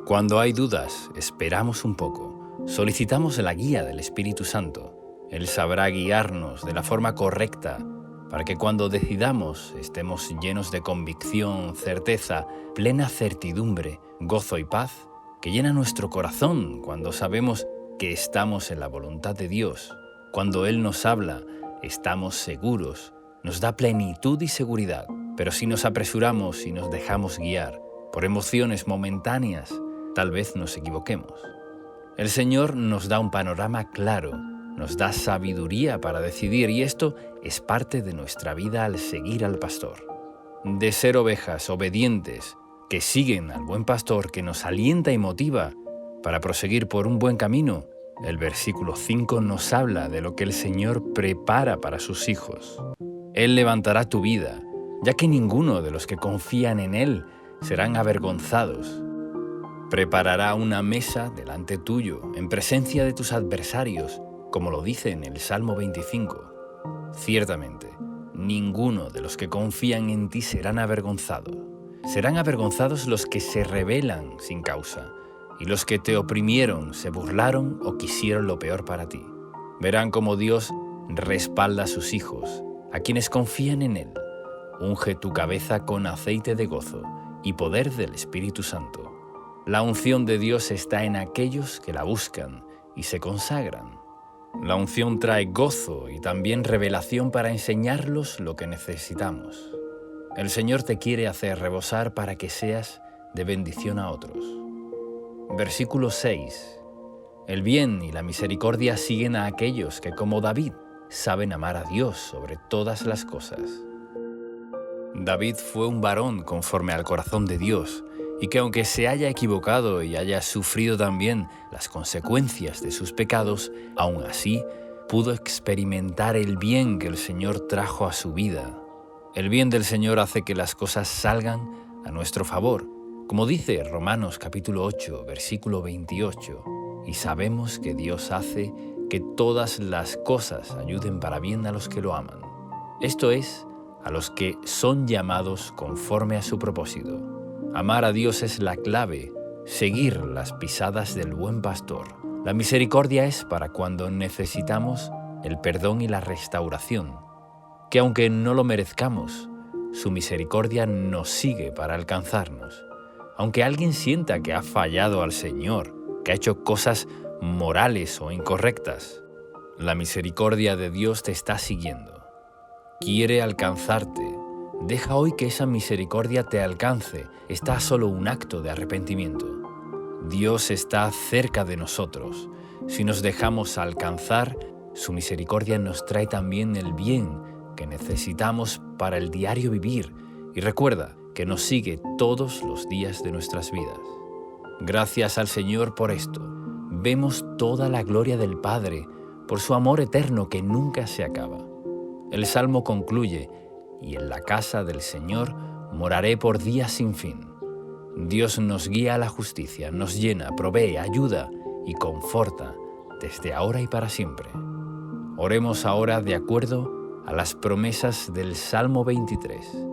Cuando hay dudas, esperamos un poco, solicitamos la guía del Espíritu Santo. Él sabrá guiarnos de la forma correcta para que cuando decidamos estemos llenos de convicción, certeza, plena certidumbre, gozo y paz, que llena nuestro corazón cuando sabemos que estamos en la voluntad de Dios. Cuando Él nos habla, estamos seguros, nos da plenitud y seguridad. Pero si nos apresuramos y nos dejamos guiar por emociones momentáneas, tal vez nos equivoquemos. El Señor nos da un panorama claro, nos da sabiduría para decidir, y esto es parte de nuestra vida al seguir al pastor. De ser ovejas obedientes que siguen al buen pastor que nos alienta y motiva para proseguir por un buen camino, el versículo 5 nos habla de lo que el Señor prepara para sus hijos. Él levantará tu vida, ya que ninguno de los que confían en Él serán avergonzados. Preparará una mesa delante tuyo, en presencia de tus adversarios, como lo dice en el Salmo 25. Ciertamente, ninguno de los que confían en ti serán avergonzados. Serán avergonzados los que se rebelan sin causa, y los que te oprimieron, se burlaron o quisieron lo peor para ti. Verán cómo Dios respalda a sus hijos, a quienes confían en Él. Unge tu cabeza con aceite de gozo y poder del Espíritu Santo. La unción de Dios está en aquellos que la buscan y se consagran. La unción trae gozo y también revelación para enseñarlos lo que necesitamos. El Señor te quiere hacer rebosar para que seas de bendición a otros. Versículo 6. El bien y la misericordia siguen a aquellos que, como David, saben amar a Dios sobre todas las cosas. David fue un varón conforme al corazón de Dios, y que aunque se haya equivocado y haya sufrido también las consecuencias de sus pecados, aún así pudo experimentar el bien que el Señor trajo a su vida. El bien del Señor hace que las cosas salgan a nuestro favor, como dice Romanos capítulo 8, versículo 28, y sabemos que Dios hace que todas las cosas ayuden para bien a los que lo aman. Esto es, a los que son llamados conforme a su propósito. Amar a Dios es la clave, seguir las pisadas del buen pastor. La misericordia es para cuando necesitamos el perdón y la restauración, que aunque no lo merezcamos, su misericordia nos sigue para alcanzarnos. Aunque alguien sienta que ha fallado al Señor, que ha hecho cosas morales o incorrectas, la misericordia de Dios te está siguiendo. Quiere alcanzarte. Deja hoy que esa misericordia te alcance. Está a solo un acto de arrepentimiento. Dios está cerca de nosotros. Si nos dejamos alcanzar, su misericordia nos trae también el bien que necesitamos para el diario vivir. Y recuerda que nos sigue todos los días de nuestras vidas. Gracias al Señor por esto. Vemos toda la gloria del Padre por su amor eterno que nunca se acaba. El Salmo concluye: y en la casa del Señor moraré por días sin fin. Dios nos guía a la justicia, nos llena, provee, ayuda y conforta desde ahora y para siempre. Oremos ahora de acuerdo a las promesas del Salmo 23.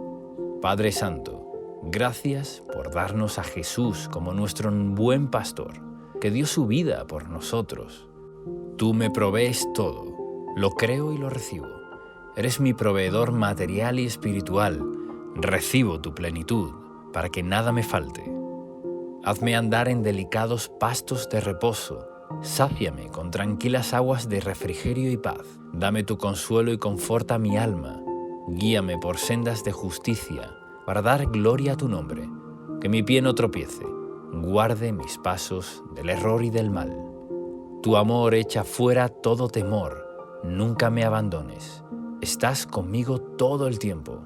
Padre Santo, gracias por darnos a Jesús como nuestro buen pastor, que dio su vida por nosotros. Tú me provees todo, lo creo y lo recibo. Eres mi proveedor material y espiritual. Recibo tu plenitud para que nada me falte. Hazme andar en delicados pastos de reposo. Sáciame con tranquilas aguas de refrigerio y paz. Dame tu consuelo y conforta mi alma. Guíame por sendas de justicia para dar gloria a tu nombre. Que mi pie no tropiece. Guarde mis pasos del error y del mal. Tu amor echa fuera todo temor. Nunca me abandones. Estás conmigo todo el tiempo.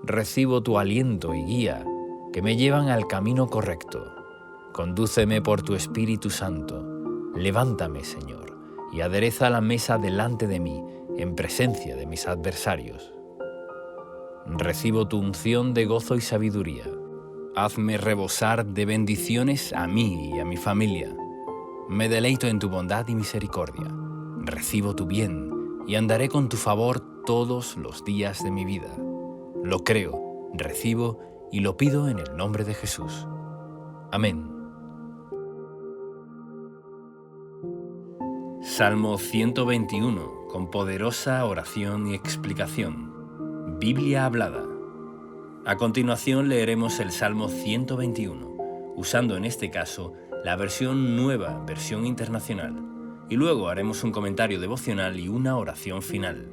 Recibo tu aliento y guía que me llevan al camino correcto. Condúceme por tu Espíritu Santo. Levántame, Señor, y adereza la mesa delante de mí en presencia de mis adversarios. Recibo tu unción de gozo y sabiduría. Hazme rebosar de bendiciones a mí y a mi familia. Me deleito en tu bondad y misericordia. Recibo tu bien y andaré con tu favor todos los días de mi vida. Lo creo, recibo y lo pido en el nombre de Jesús. Amén. Salmo 121, con poderosa oración y explicación. Biblia hablada. A continuación leeremos el Salmo 121, usando en este caso la versión nueva, versión internacional, y luego haremos un comentario devocional y una oración final.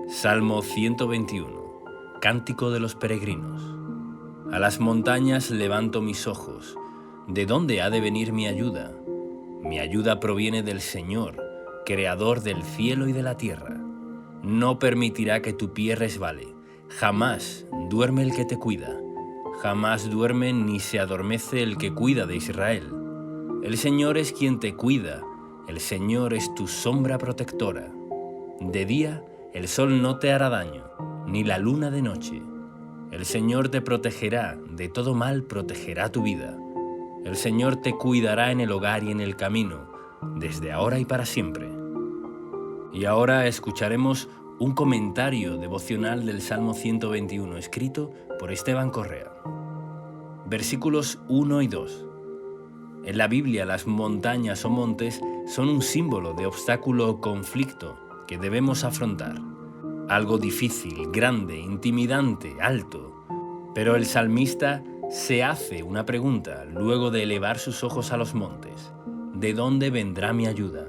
Salmo 121, Cántico de los Peregrinos. A las montañas levanto mis ojos. ¿De dónde ha de venir mi ayuda? Mi ayuda proviene del Señor, creador del cielo y de la tierra. No permitirá que tu pie resbale. Jamás duerme el que te cuida. Jamás duerme ni se adormece el que cuida de Israel. El Señor es quien te cuida. El Señor es tu sombra protectora. De día el sol no te hará daño, ni la luna de noche. El Señor te protegerá, de todo mal protegerá tu vida. El Señor te cuidará en el hogar y en el camino, desde ahora y para siempre. Y ahora escucharemos un comentario devocional del Salmo 121, escrito por Esteban Correa. Versículos 1 y 2. En la Biblia, las montañas o montes son un símbolo de obstáculo o conflicto que debemos afrontar. Algo difícil, grande, intimidante, alto. Pero el salmista se hace una pregunta luego de elevar sus ojos a los montes. ¿De dónde vendrá mi ayuda?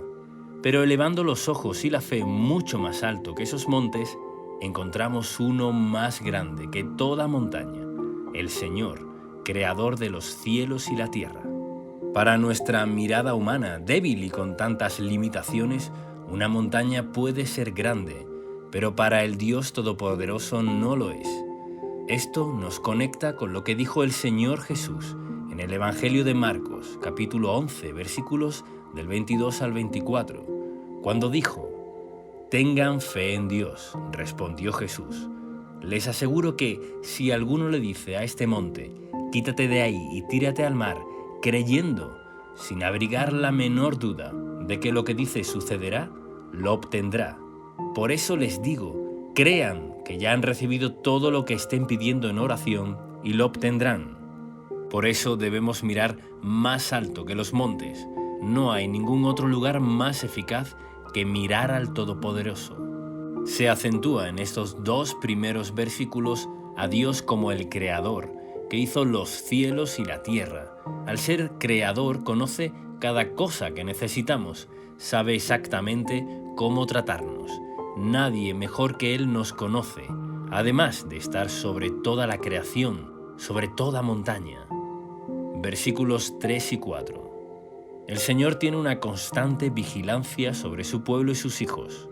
Pero elevando los ojos y la fe mucho más alto que esos montes, encontramos uno más grande que toda montaña, el Señor, creador de los cielos y la tierra. Para nuestra mirada humana, débil y con tantas limitaciones, una montaña puede ser grande, pero para el Dios Todopoderoso no lo es. Esto nos conecta con lo que dijo el Señor Jesús en el Evangelio de Marcos, capítulo 11, versículos del 22 al 24, cuando dijo: «Tengan fe en Dios», respondió Jesús. «Les aseguro que si alguno le dice a este monte, quítate de ahí y tírate al mar, creyendo, sin abrigar la menor duda de que lo que dice sucederá, lo obtendrá. Por eso les digo, crean que ya han recibido todo lo que estén pidiendo en oración y lo obtendrán». Por eso debemos mirar más alto que los montes. No hay ningún otro lugar más eficaz que mirar al Todopoderoso. Se acentúa en estos dos primeros versículos a Dios como el Creador, que hizo los cielos y la tierra. Al ser creador, conoce cada cosa que necesitamos, sabe exactamente cómo tratarnos. Nadie mejor que Él nos conoce, además de estar sobre toda la creación, sobre toda montaña. Versículos 3 y 4. El Señor tiene una constante vigilancia sobre su pueblo y sus hijos.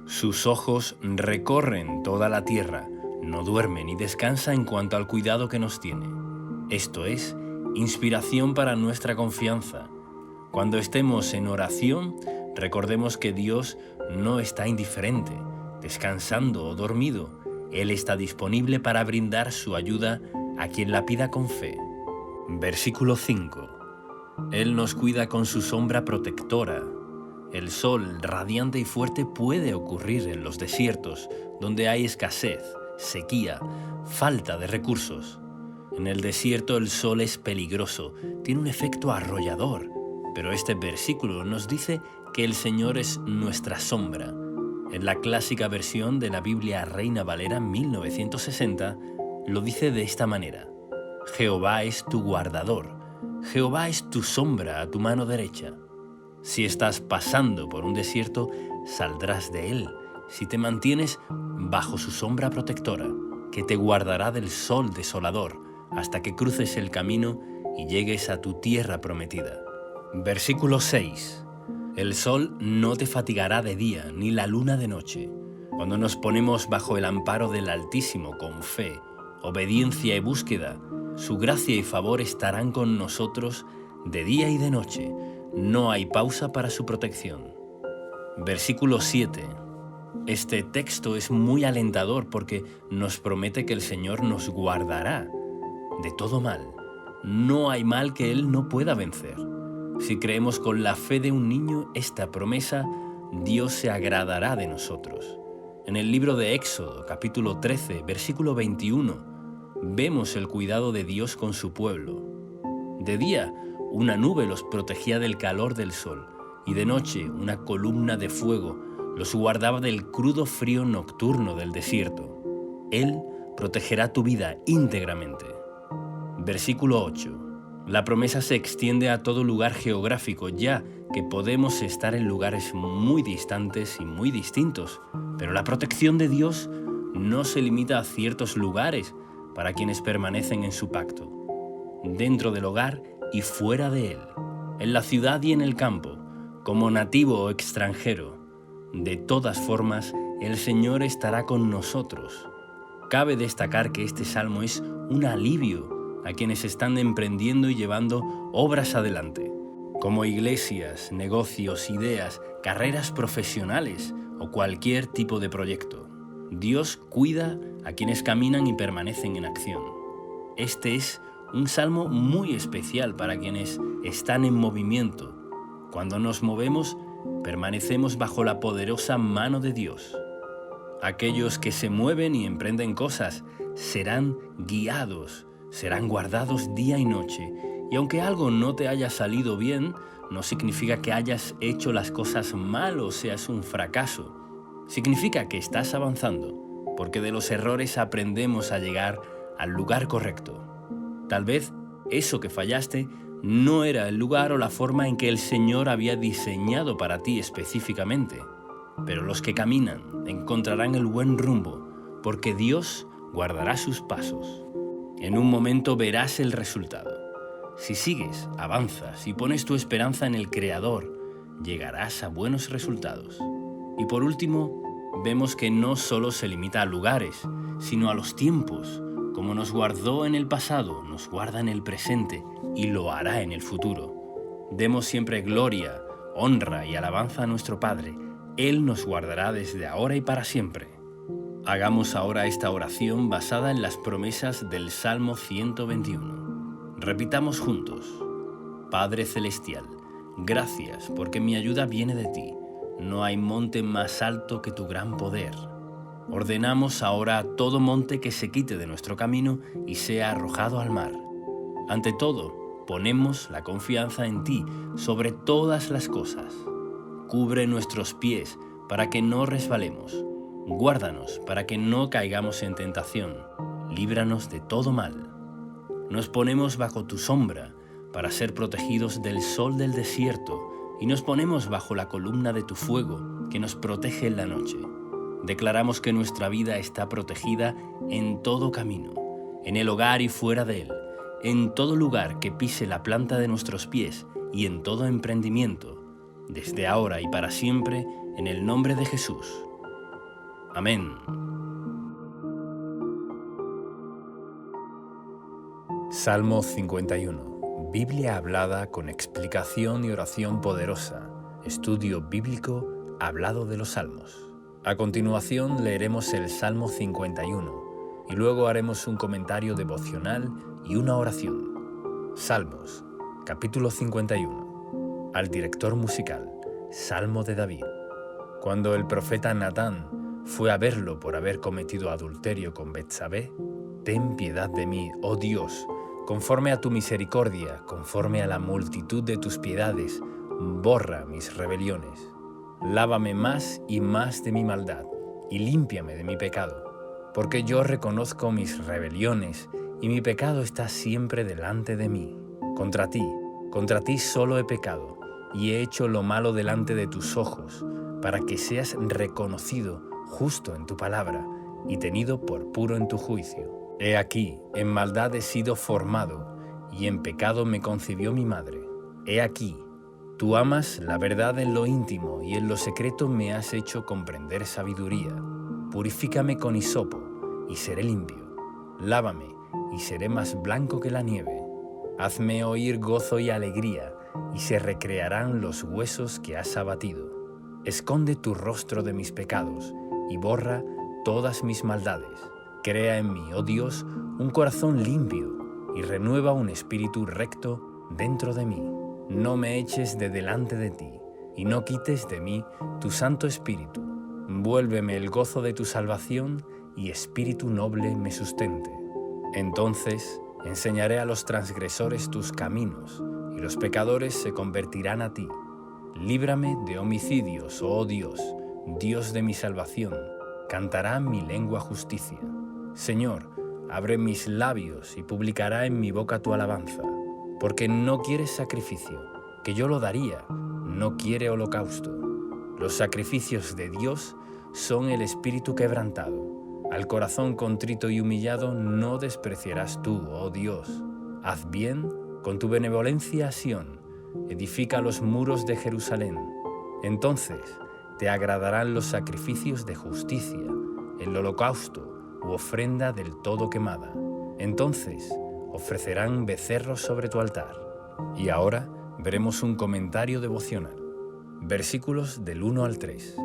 Sus ojos recorren toda la tierra, no duerme ni descansa en cuanto al cuidado que nos tiene. Esto es inspiración para nuestra confianza. Cuando estemos en oración, recordemos que Dios no está indiferente, descansando o dormido. Él está disponible para brindar su ayuda a quien la pida con fe. Versículo 5. Él nos cuida con su sombra protectora. El sol radiante y fuerte puede ocurrir en los desiertos, donde hay escasez, sequía, falta de recursos. En el desierto el sol es peligroso, tiene un efecto arrollador, pero este versículo nos dice que el Señor es nuestra sombra. En la clásica versión de la Biblia Reina Valera 1960 lo dice de esta manera: Jehová es tu guardador, Jehová es tu sombra a tu mano derecha. Si estás pasando por un desierto, saldrás de él, si te mantienes bajo su sombra protectora, que te guardará del sol desolador, hasta que cruces el camino y llegues a tu tierra prometida. Versículo 6. El sol no te fatigará de día, ni la luna de noche. Cuando nos ponemos bajo el amparo del Altísimo con fe, obediencia y búsqueda, su gracia y favor estarán con nosotros de día y de noche. No hay pausa para su protección. Versículo 7. Este texto es muy alentador porque nos promete que el Señor nos guardará de todo mal. No hay mal que Él no pueda vencer. Si creemos con la fe de un niño esta promesa, Dios se agradará de nosotros. En el libro de Éxodo, capítulo 13, versículo 21, vemos el cuidado de Dios con su pueblo. De día, una nube los protegía del calor del sol, y de noche una columna de fuego los guardaba del crudo frío nocturno del desierto. Él protegerá tu vida íntegramente. Versículo 8. La promesa se extiende a todo lugar geográfico, ya que podemos estar en lugares muy distantes y muy distintos, pero la protección de Dios no se limita a ciertos lugares para quienes permanecen en su pacto. Dentro del hogar y fuera de él, en la ciudad y en el campo, como nativo o extranjero, de todas formas, el Señor estará con nosotros. Cabe destacar que este salmo es un alivio a quienes están emprendiendo y llevando obras adelante, como iglesias, negocios, ideas, carreras profesionales o cualquier tipo de proyecto. Dios cuida a quienes caminan y permanecen en acción. Este es un salmo muy especial para quienes están en movimiento. Cuando nos movemos, permanecemos bajo la poderosa mano de Dios. Aquellos que se mueven y emprenden cosas serán guiados, serán guardados día y noche. Y aunque algo no te haya salido bien, no significa que hayas hecho las cosas mal o seas un fracaso. Significa que estás avanzando, porque de los errores aprendemos a llegar al lugar correcto. Tal vez eso que fallaste no era el lugar o la forma en que el Señor había diseñado para ti específicamente. Pero los que caminan encontrarán el buen rumbo, porque Dios guardará sus pasos. En un momento verás el resultado. Si sigues, avanzas y pones tu esperanza en el Creador, llegarás a buenos resultados. Y por último, vemos que no solo se limita a lugares, sino a los tiempos. Como nos guardó en el pasado, nos guarda en el presente y lo hará en el futuro. Demos siempre gloria, honra y alabanza a nuestro Padre. Él nos guardará desde ahora y para siempre. Hagamos ahora esta oración basada en las promesas del Salmo 121. Repitamos juntos. Padre Celestial, gracias porque mi ayuda viene de ti. No hay monte más alto que tu gran poder. Ordenamos ahora a todo monte que se quite de nuestro camino y sea arrojado al mar. Ante todo, ponemos la confianza en ti sobre todas las cosas. Cubre nuestros pies para que no resbalemos. Guárdanos para que no caigamos en tentación. Líbranos de todo mal. Nos ponemos bajo tu sombra para ser protegidos del sol del desierto y nos ponemos bajo la columna de tu fuego que nos protege en la noche. Declaramos que nuestra vida está protegida en todo camino, en el hogar y fuera de él, en todo lugar que pise la planta de nuestros pies y en todo emprendimiento, desde ahora y para siempre, en el nombre de Jesús. Amén. Salmo 51. Biblia hablada con explicación y oración poderosa. Estudio bíblico hablado de los Salmos. A continuación leeremos el Salmo 51 y luego haremos un comentario devocional y una oración. Salmos, capítulo 51. Al director musical, Salmo de David. Cuando el profeta Natán fue a verlo por haber cometido adulterio con Betsabé, ten piedad de mí, oh Dios, conforme a tu misericordia, conforme a la multitud de tus piedades, borra mis rebeliones. Lávame más y más de mi maldad, y límpiame de mi pecado, porque yo reconozco mis rebeliones, y mi pecado está siempre delante de mí. Contra ti solo he pecado, y he hecho lo malo delante de tus ojos, para que seas reconocido justo en tu palabra, y tenido por puro en tu juicio. He aquí, en maldad he sido formado, y en pecado me concibió mi madre. He aquí, tú amas la verdad en lo íntimo, y en lo secreto me has hecho comprender sabiduría. Purifícame con hisopo, y seré limpio. Lávame, y seré más blanco que la nieve. Hazme oír gozo y alegría, y se recrearán los huesos que has abatido. Esconde tu rostro de mis pecados, y borra todas mis maldades. Crea en mí, oh Dios, un corazón limpio, y renueva un espíritu recto dentro de mí. No me eches de delante de ti, y no quites de mí tu Santo Espíritu. Vuélveme el gozo de tu salvación, y espíritu noble me sustente. Entonces enseñaré a los transgresores tus caminos, y los pecadores se convertirán a ti. Líbrame de homicidios, oh Dios, Dios de mi salvación. Cantará mi lengua justicia. Señor, abre mis labios y publicará en mi boca tu alabanza. Porque no quieres sacrificio, que yo lo daría, no quiere holocausto. Los sacrificios de Dios son el espíritu quebrantado. Al corazón contrito y humillado no despreciarás tú, oh Dios. Haz bien con tu benevolencia a Sión, edifica los muros de Jerusalén. Entonces te agradarán los sacrificios de justicia, el holocausto u ofrenda del todo quemada. Entonces ofrecerán becerros sobre tu altar. Y ahora veremos un comentario devocional. Versículos del 1 al 3.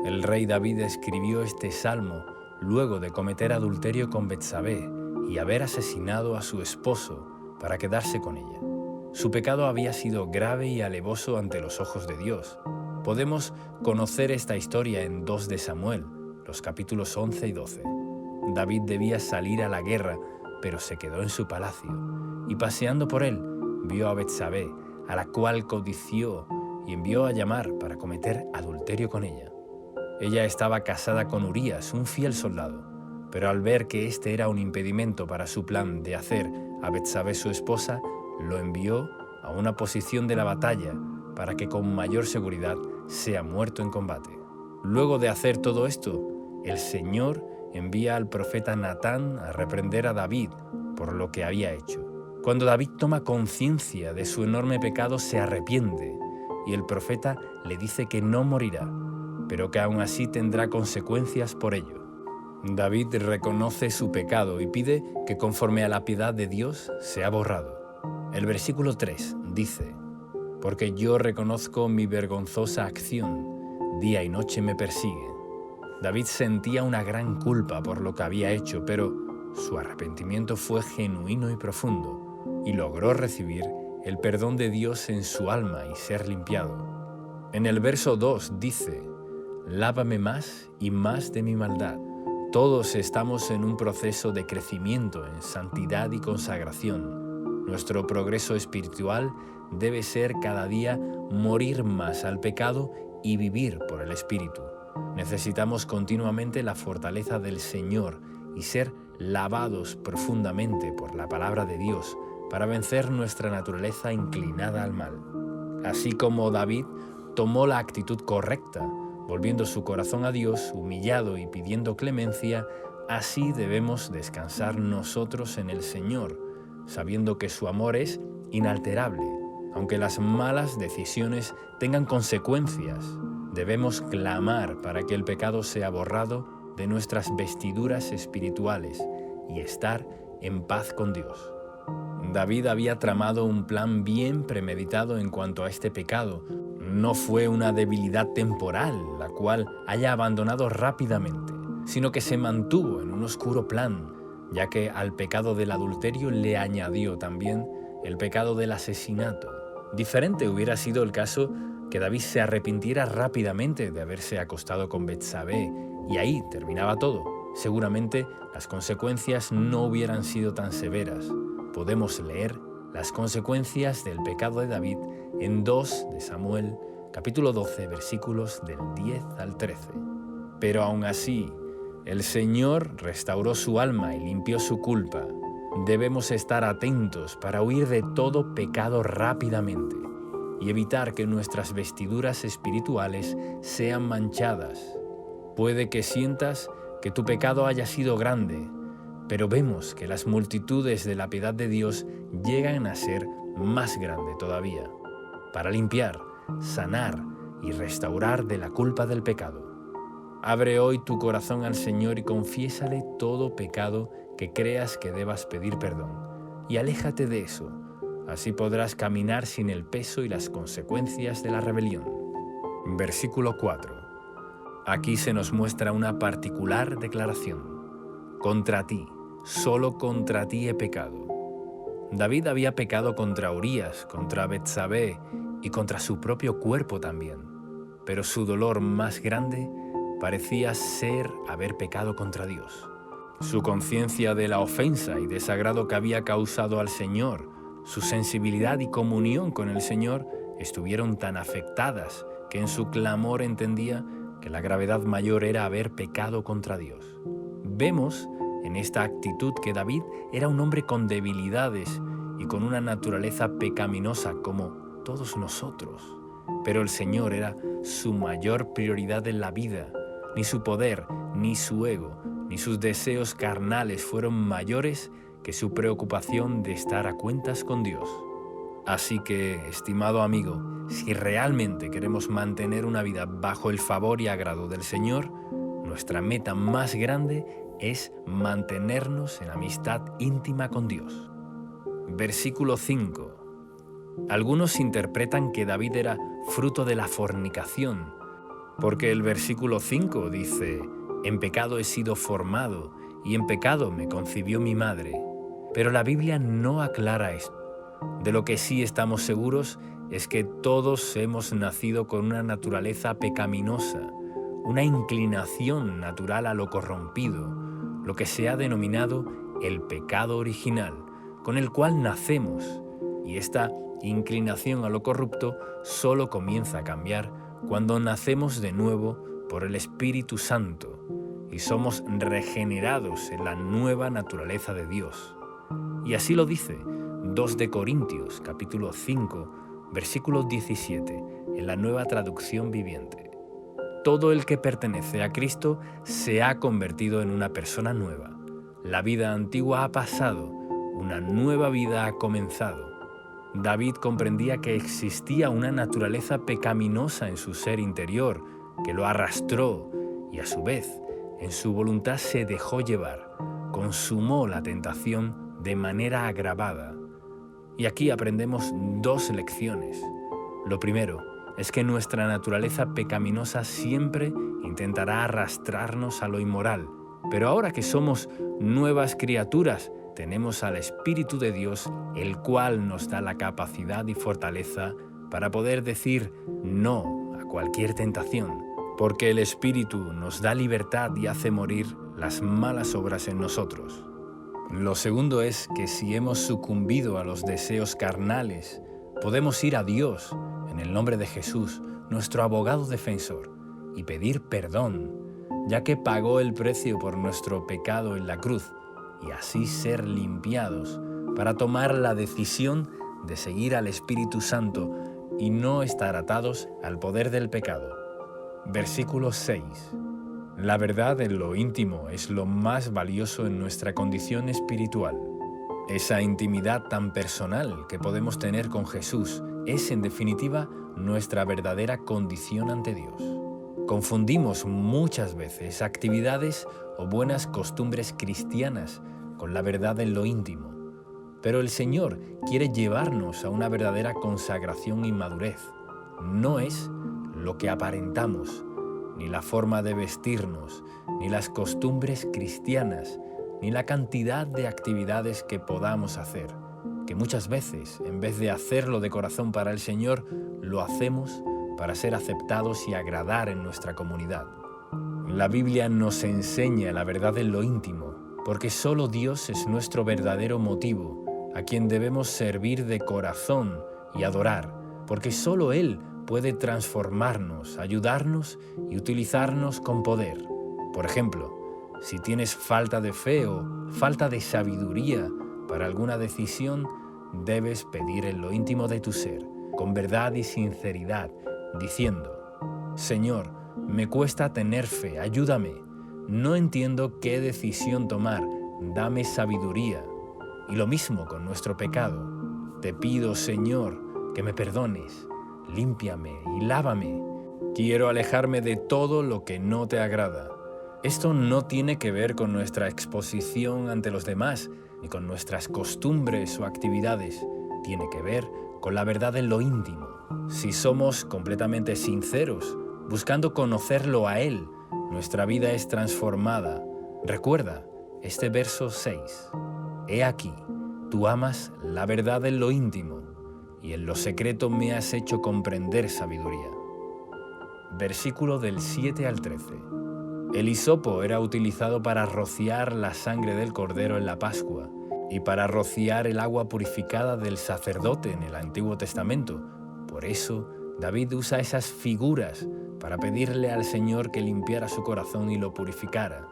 El rey David escribió este salmo luego de cometer adulterio con Betsabé y haber asesinado a su esposo, para quedarse con ella. Su pecado había sido grave y alevoso ante los ojos de Dios. Podemos conocer esta historia en 2 de Samuel, los capítulos 11 y 12. David debía salir a la guerra, pero se quedó en su palacio, y paseando por él, vio a Betsabé, a la cual codició y envió a llamar para cometer adulterio con ella. Ella estaba casada con Urías, un fiel soldado, pero al ver que este era un impedimento para su plan de hacer a Betsabé su esposa, lo envió a una posición de la batalla para que con mayor seguridad sea muerto en combate. Luego de hacer todo esto, el Señor envía al profeta Natán a reprender a David por lo que había hecho. Cuando David toma conciencia de su enorme pecado, se arrepiente y el profeta le dice que no morirá, pero que aún así tendrá consecuencias por ello. David reconoce su pecado y pide que conforme a la piedad de Dios sea borrado. El versículo 3 dice: «Porque yo reconozco mi vergonzosa acción, día y noche me persigue». David sentía una gran culpa por lo que había hecho, pero su arrepentimiento fue genuino y profundo, y logró recibir el perdón de Dios en su alma y ser limpiado. En el verso 2 dice: «Lávame más y más de mi maldad». Todos estamos en un proceso de crecimiento en santidad y consagración. Nuestro progreso espiritual debe ser cada día morir más al pecado y vivir por el Espíritu. Necesitamos continuamente la fortaleza del Señor y ser lavados profundamente por la palabra de Dios para vencer nuestra naturaleza inclinada al mal. Así como David tomó la actitud correcta, volviendo su corazón a Dios, humillado y pidiendo clemencia, así debemos descansar nosotros en el Señor, sabiendo que su amor es inalterable. Aunque las malas decisiones tengan consecuencias, debemos clamar para que el pecado sea borrado de nuestras vestiduras espirituales y estar en paz con Dios. David había tramado un plan bien premeditado en cuanto a este pecado. No fue una debilidad temporal, la cual haya abandonado rápidamente, sino que se mantuvo en un oscuro plan, ya que al pecado del adulterio le añadió también el pecado del asesinato. Diferente hubiera sido el caso que David se arrepintiera rápidamente de haberse acostado con Betsabé, y ahí terminaba todo. Seguramente las consecuencias no hubieran sido tan severas. Podemos leer las consecuencias del pecado de David en 2 de Samuel, capítulo 12, versículos del 10 al 13. Pero aún así, el Señor restauró su alma y limpió su culpa. Debemos estar atentos para huir de todo pecado rápidamente y evitar que nuestras vestiduras espirituales sean manchadas. Puede que sientas que tu pecado haya sido grande, pero vemos que las multitudes de la piedad de Dios llegan a ser más grande todavía, para limpiar, sanar y restaurar de la culpa del pecado. Abre hoy tu corazón al Señor y confiésale todo pecado que creas que debas pedir perdón, y aléjate de eso. Así podrás caminar sin el peso y las consecuencias de la rebelión. Versículo 4. Aquí se nos muestra una particular declaración. Contra ti, solo contra ti he pecado. David había pecado contra Urías, contra Betsabé y contra su propio cuerpo también, pero su dolor más grande parecía ser haber pecado contra Dios. Su conciencia de la ofensa y desagrado que había causado al Señor, su sensibilidad y comunión con el Señor estuvieron tan afectadas que en su clamor entendía que la gravedad mayor era haber pecado contra Dios. Vemos en esta actitud que David era un hombre con debilidades y con una naturaleza pecaminosa como todos nosotros. Pero el Señor era su mayor prioridad en la vida. Ni su poder, ni su ego, ni sus deseos carnales fueron mayores que su preocupación de estar a cuentas con Dios. Así que, estimado amigo, si realmente queremos mantener una vida bajo el favor y agrado del Señor, nuestra meta más grande es mantenernos en amistad íntima con Dios. Versículo 5. Algunos interpretan que David era fruto de la fornicación, porque el versículo 5 dice: «En pecado he sido formado, y en pecado me concibió mi madre». Pero la Biblia no aclara esto. De lo que sí estamos seguros es que todos hemos nacido con una naturaleza pecaminosa, una inclinación natural a lo corrompido, lo que se ha denominado el pecado original, con el cual nacemos, y esta inclinación a lo corrupto solo comienza a cambiar cuando nacemos de nuevo por el Espíritu Santo y somos regenerados en la nueva naturaleza de Dios. Y así lo dice 2 de Corintios, capítulo 5, versículo 17, en la Nueva Traducción Viviente. Todo el que pertenece a Cristo se ha convertido en una persona nueva. La vida antigua ha pasado, una nueva vida ha comenzado. David comprendía que existía una naturaleza pecaminosa en su ser interior, que lo arrastró y a su vez, en su voluntad se dejó llevar, consumó la tentación de manera agravada. Y aquí aprendemos 2 lecciones. Lo primero es que nuestra naturaleza pecaminosa siempre intentará arrastrarnos a lo inmoral, pero ahora que somos nuevas criaturas, tenemos al Espíritu de Dios, el cual nos da la capacidad y fortaleza para poder decir no a cualquier tentación, porque el Espíritu nos da libertad y hace morir las malas obras en nosotros. Lo segundo es que si hemos sucumbido a los deseos carnales, podemos ir a Dios en el nombre de Jesús, nuestro abogado defensor, y pedir perdón, ya que pagó el precio por nuestro pecado en la cruz, y así ser limpiados para tomar la decisión de seguir al Espíritu Santo y no estar atados al poder del pecado. Versículo 6. La verdad en lo íntimo es lo más valioso en nuestra condición espiritual. Esa intimidad tan personal que podemos tener con Jesús es, en definitiva, nuestra verdadera condición ante Dios. Confundimos muchas veces actividades o buenas costumbres cristianas con la verdad en lo íntimo. Pero el Señor quiere llevarnos a una verdadera consagración y madurez. No es lo que aparentamos, ni la forma de vestirnos, ni las costumbres cristianas, ni la cantidad de actividades que podamos hacer, que muchas veces, en vez de hacerlo de corazón para el Señor, lo hacemos para ser aceptados y agradar en nuestra comunidad. La Biblia nos enseña la verdad en lo íntimo, porque solo Dios es nuestro verdadero motivo, a quien debemos servir de corazón y adorar, porque solo Él puede transformarnos, ayudarnos y utilizarnos con poder. Por ejemplo, si tienes falta de fe o falta de sabiduría para alguna decisión, debes pedir en lo íntimo de tu ser, con verdad y sinceridad, diciendo: Señor, me cuesta tener fe, ayúdame. No entiendo qué decisión tomar, dame sabiduría. Y lo mismo con nuestro pecado. Te pido, Señor, que me perdones, límpiame y lávame. Quiero alejarme de todo lo que no te agrada. Esto no tiene que ver con nuestra exposición ante los demás, ni con nuestras costumbres o actividades. Tiene que ver con la verdad en lo íntimo. Si somos completamente sinceros, buscando conocerlo a Él, nuestra vida es transformada. Recuerda este verso 6. He aquí, tú amas la verdad en lo íntimo, y en lo secreto me has hecho comprender sabiduría. Versículo del 7 al 13. El hisopo era utilizado para rociar la sangre del cordero en la Pascua y para rociar el agua purificada del sacerdote en el Antiguo Testamento. Por eso, David usa esas figuras para pedirle al Señor que limpiara su corazón y lo purificara.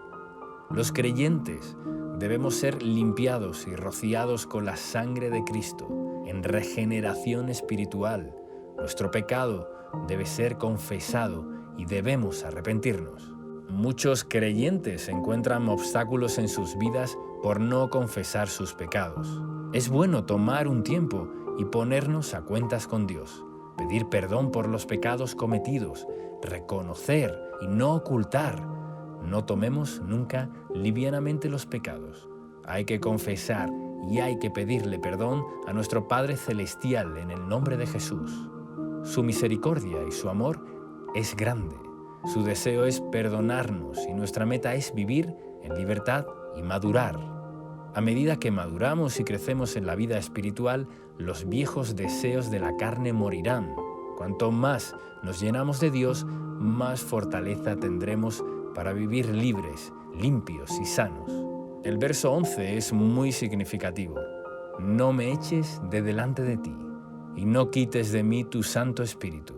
Los creyentes debemos ser limpiados y rociados con la sangre de Cristo en regeneración espiritual. Nuestro pecado debe ser confesado y debemos arrepentirnos. Muchos creyentes encuentran obstáculos en sus vidas por no confesar sus pecados. Es bueno tomar un tiempo y ponernos a cuentas con Dios, pedir perdón por los pecados cometidos, reconocer y no ocultar. No tomemos nunca livianamente los pecados. Hay que confesar y hay que pedirle perdón a nuestro Padre Celestial en el nombre de Jesús. Su misericordia y su amor es grande. Su deseo es perdonarnos y nuestra meta es vivir en libertad y madurar. A medida que maduramos y crecemos en la vida espiritual, los viejos deseos de la carne morirán. Cuanto más nos llenamos de Dios, más fortaleza tendremos para vivir libres, limpios y sanos. El verso 11 es muy significativo. No me eches de delante de ti, y no quites de mí tu Santo Espíritu.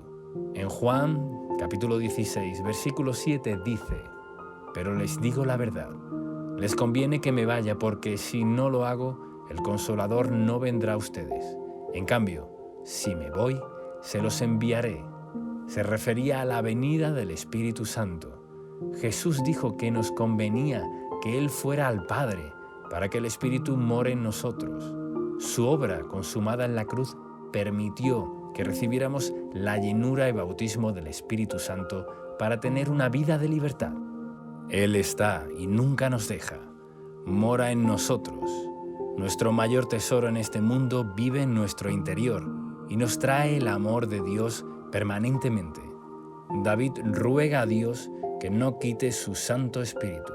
En Juan, capítulo 16, versículo 7 dice: pero les digo la verdad, les conviene que me vaya, porque si no lo hago, el Consolador no vendrá a ustedes. En cambio, si me voy, se los enviaré. Se refería a la venida del Espíritu Santo. Jesús dijo que nos convenía que Él fuera al Padre para que el Espíritu more en nosotros. Su obra consumada en la cruz permitió que recibiéramos la llenura y bautismo del Espíritu Santo para tener una vida de libertad. Él está y nunca nos deja. Mora en nosotros. Nuestro mayor tesoro en este mundo vive en nuestro interior y nos trae el amor de Dios permanentemente. David ruega a Dios que no quite su Santo Espíritu.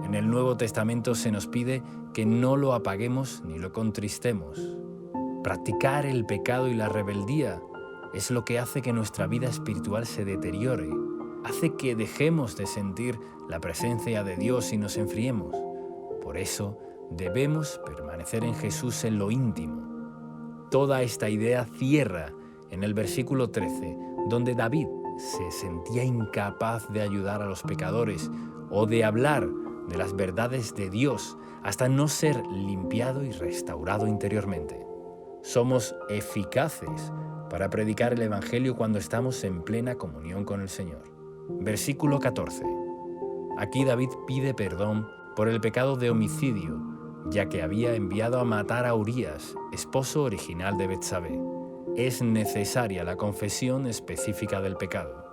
En el Nuevo Testamento se nos pide que no lo apaguemos ni lo contristemos. Practicar el pecado y la rebeldía es lo que hace que nuestra vida espiritual se deteriore. Hace que dejemos de sentir la presencia de Dios y nos enfriemos. Por eso debemos permanecer en Jesús en lo íntimo. Toda esta idea cierra en el versículo 13, donde David se sentía incapaz de ayudar a los pecadores o de hablar de las verdades de Dios hasta no ser limpiado y restaurado interiormente. Somos eficaces para predicar el Evangelio cuando estamos en plena comunión con el Señor. Versículo 14. Aquí David pide perdón por el pecado de homicidio, ya que había enviado a matar a Urías, esposo original de Betsabé. Es necesaria la confesión específica del pecado.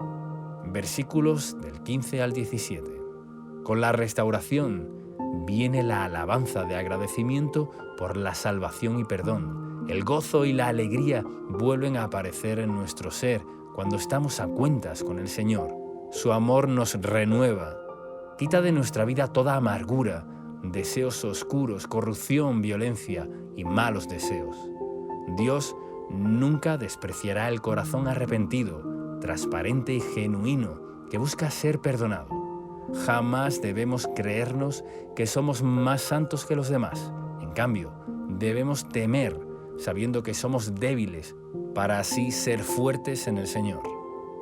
Versículos del 15 al 17. Con la restauración viene la alabanza de agradecimiento por la salvación y perdón. El gozo y la alegría vuelven a aparecer en nuestro ser cuando estamos a cuentas con el Señor. Su amor nos renueva, quita de nuestra vida toda amargura, deseos oscuros, corrupción, violencia y malos deseos. Dios nunca despreciará el corazón arrepentido, transparente y genuino que busca ser perdonado. Jamás debemos creernos que somos más santos que los demás. En cambio, debemos temer, sabiendo que somos débiles, para así ser fuertes en el Señor.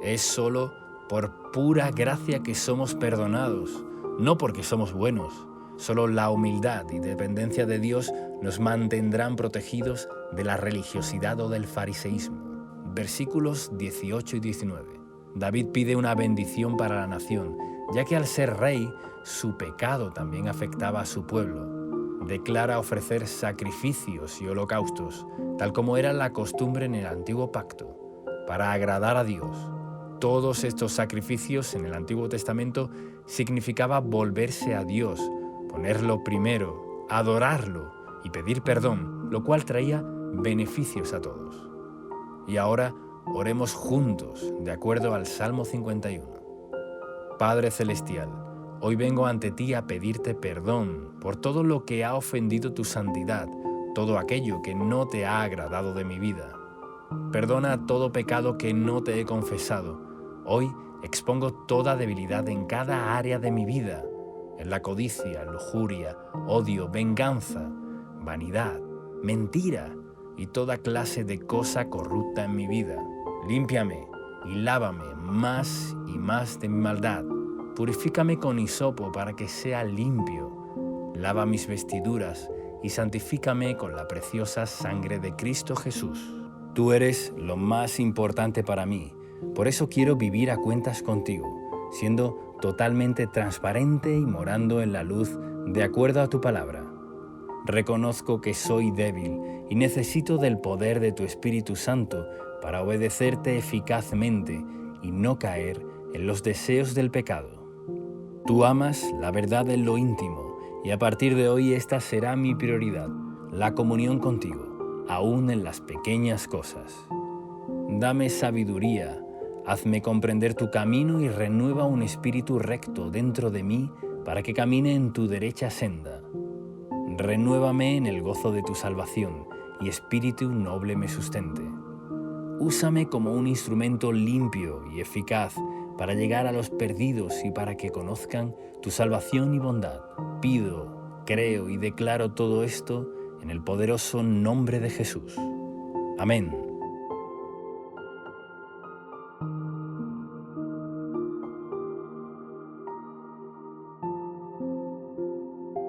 Es solo por pura gracia que somos perdonados, no porque somos buenos. Solo la humildad y dependencia de Dios nos mantendrán protegidos de la religiosidad o del fariseísmo. Versículos 18 y 19. David pide una bendición para la nación, ya que al ser rey, su pecado también afectaba a su pueblo. Declara ofrecer sacrificios y holocaustos, tal como era la costumbre en el antiguo pacto, para agradar a Dios. Todos estos sacrificios en el Antiguo Testamento significaba volverse a Dios, ponerlo primero, adorarlo y pedir perdón, lo cual traía beneficios a todos. Y ahora oremos juntos, de acuerdo al Salmo 51. Padre Celestial, hoy vengo ante ti a pedirte perdón por todo lo que ha ofendido tu santidad, todo aquello que no te ha agradado de mi vida. Perdona todo pecado que no te he confesado. Hoy expongo toda debilidad en cada área de mi vida, en la codicia, lujuria, odio, venganza, vanidad, mentira y toda clase de cosa corrupta en mi vida. Límpiame y lávame más y más de mi maldad. Purifícame con hisopo para que sea limpio. Lava mis vestiduras y santifícame con la preciosa sangre de Cristo Jesús. Tú eres lo más importante para mí. Por eso quiero vivir a cuentas contigo, siendo totalmente transparente y morando en la luz de acuerdo a tu palabra. Reconozco que soy débil y necesito del poder de tu Espíritu Santo para obedecerte eficazmente y no caer en los deseos del pecado. Tú amas la verdad en lo íntimo y a partir de hoy esta será mi prioridad, la comunión contigo, aún en las pequeñas cosas. Dame sabiduría, hazme comprender tu camino y renueva un espíritu recto dentro de mí para que camine en tu derecha senda. Renuévame en el gozo de tu salvación, y espíritu noble me sustente. Úsame como un instrumento limpio y eficaz para llegar a los perdidos y para que conozcan tu salvación y bondad. Pido, creo y declaro todo esto en el poderoso nombre de Jesús. Amén.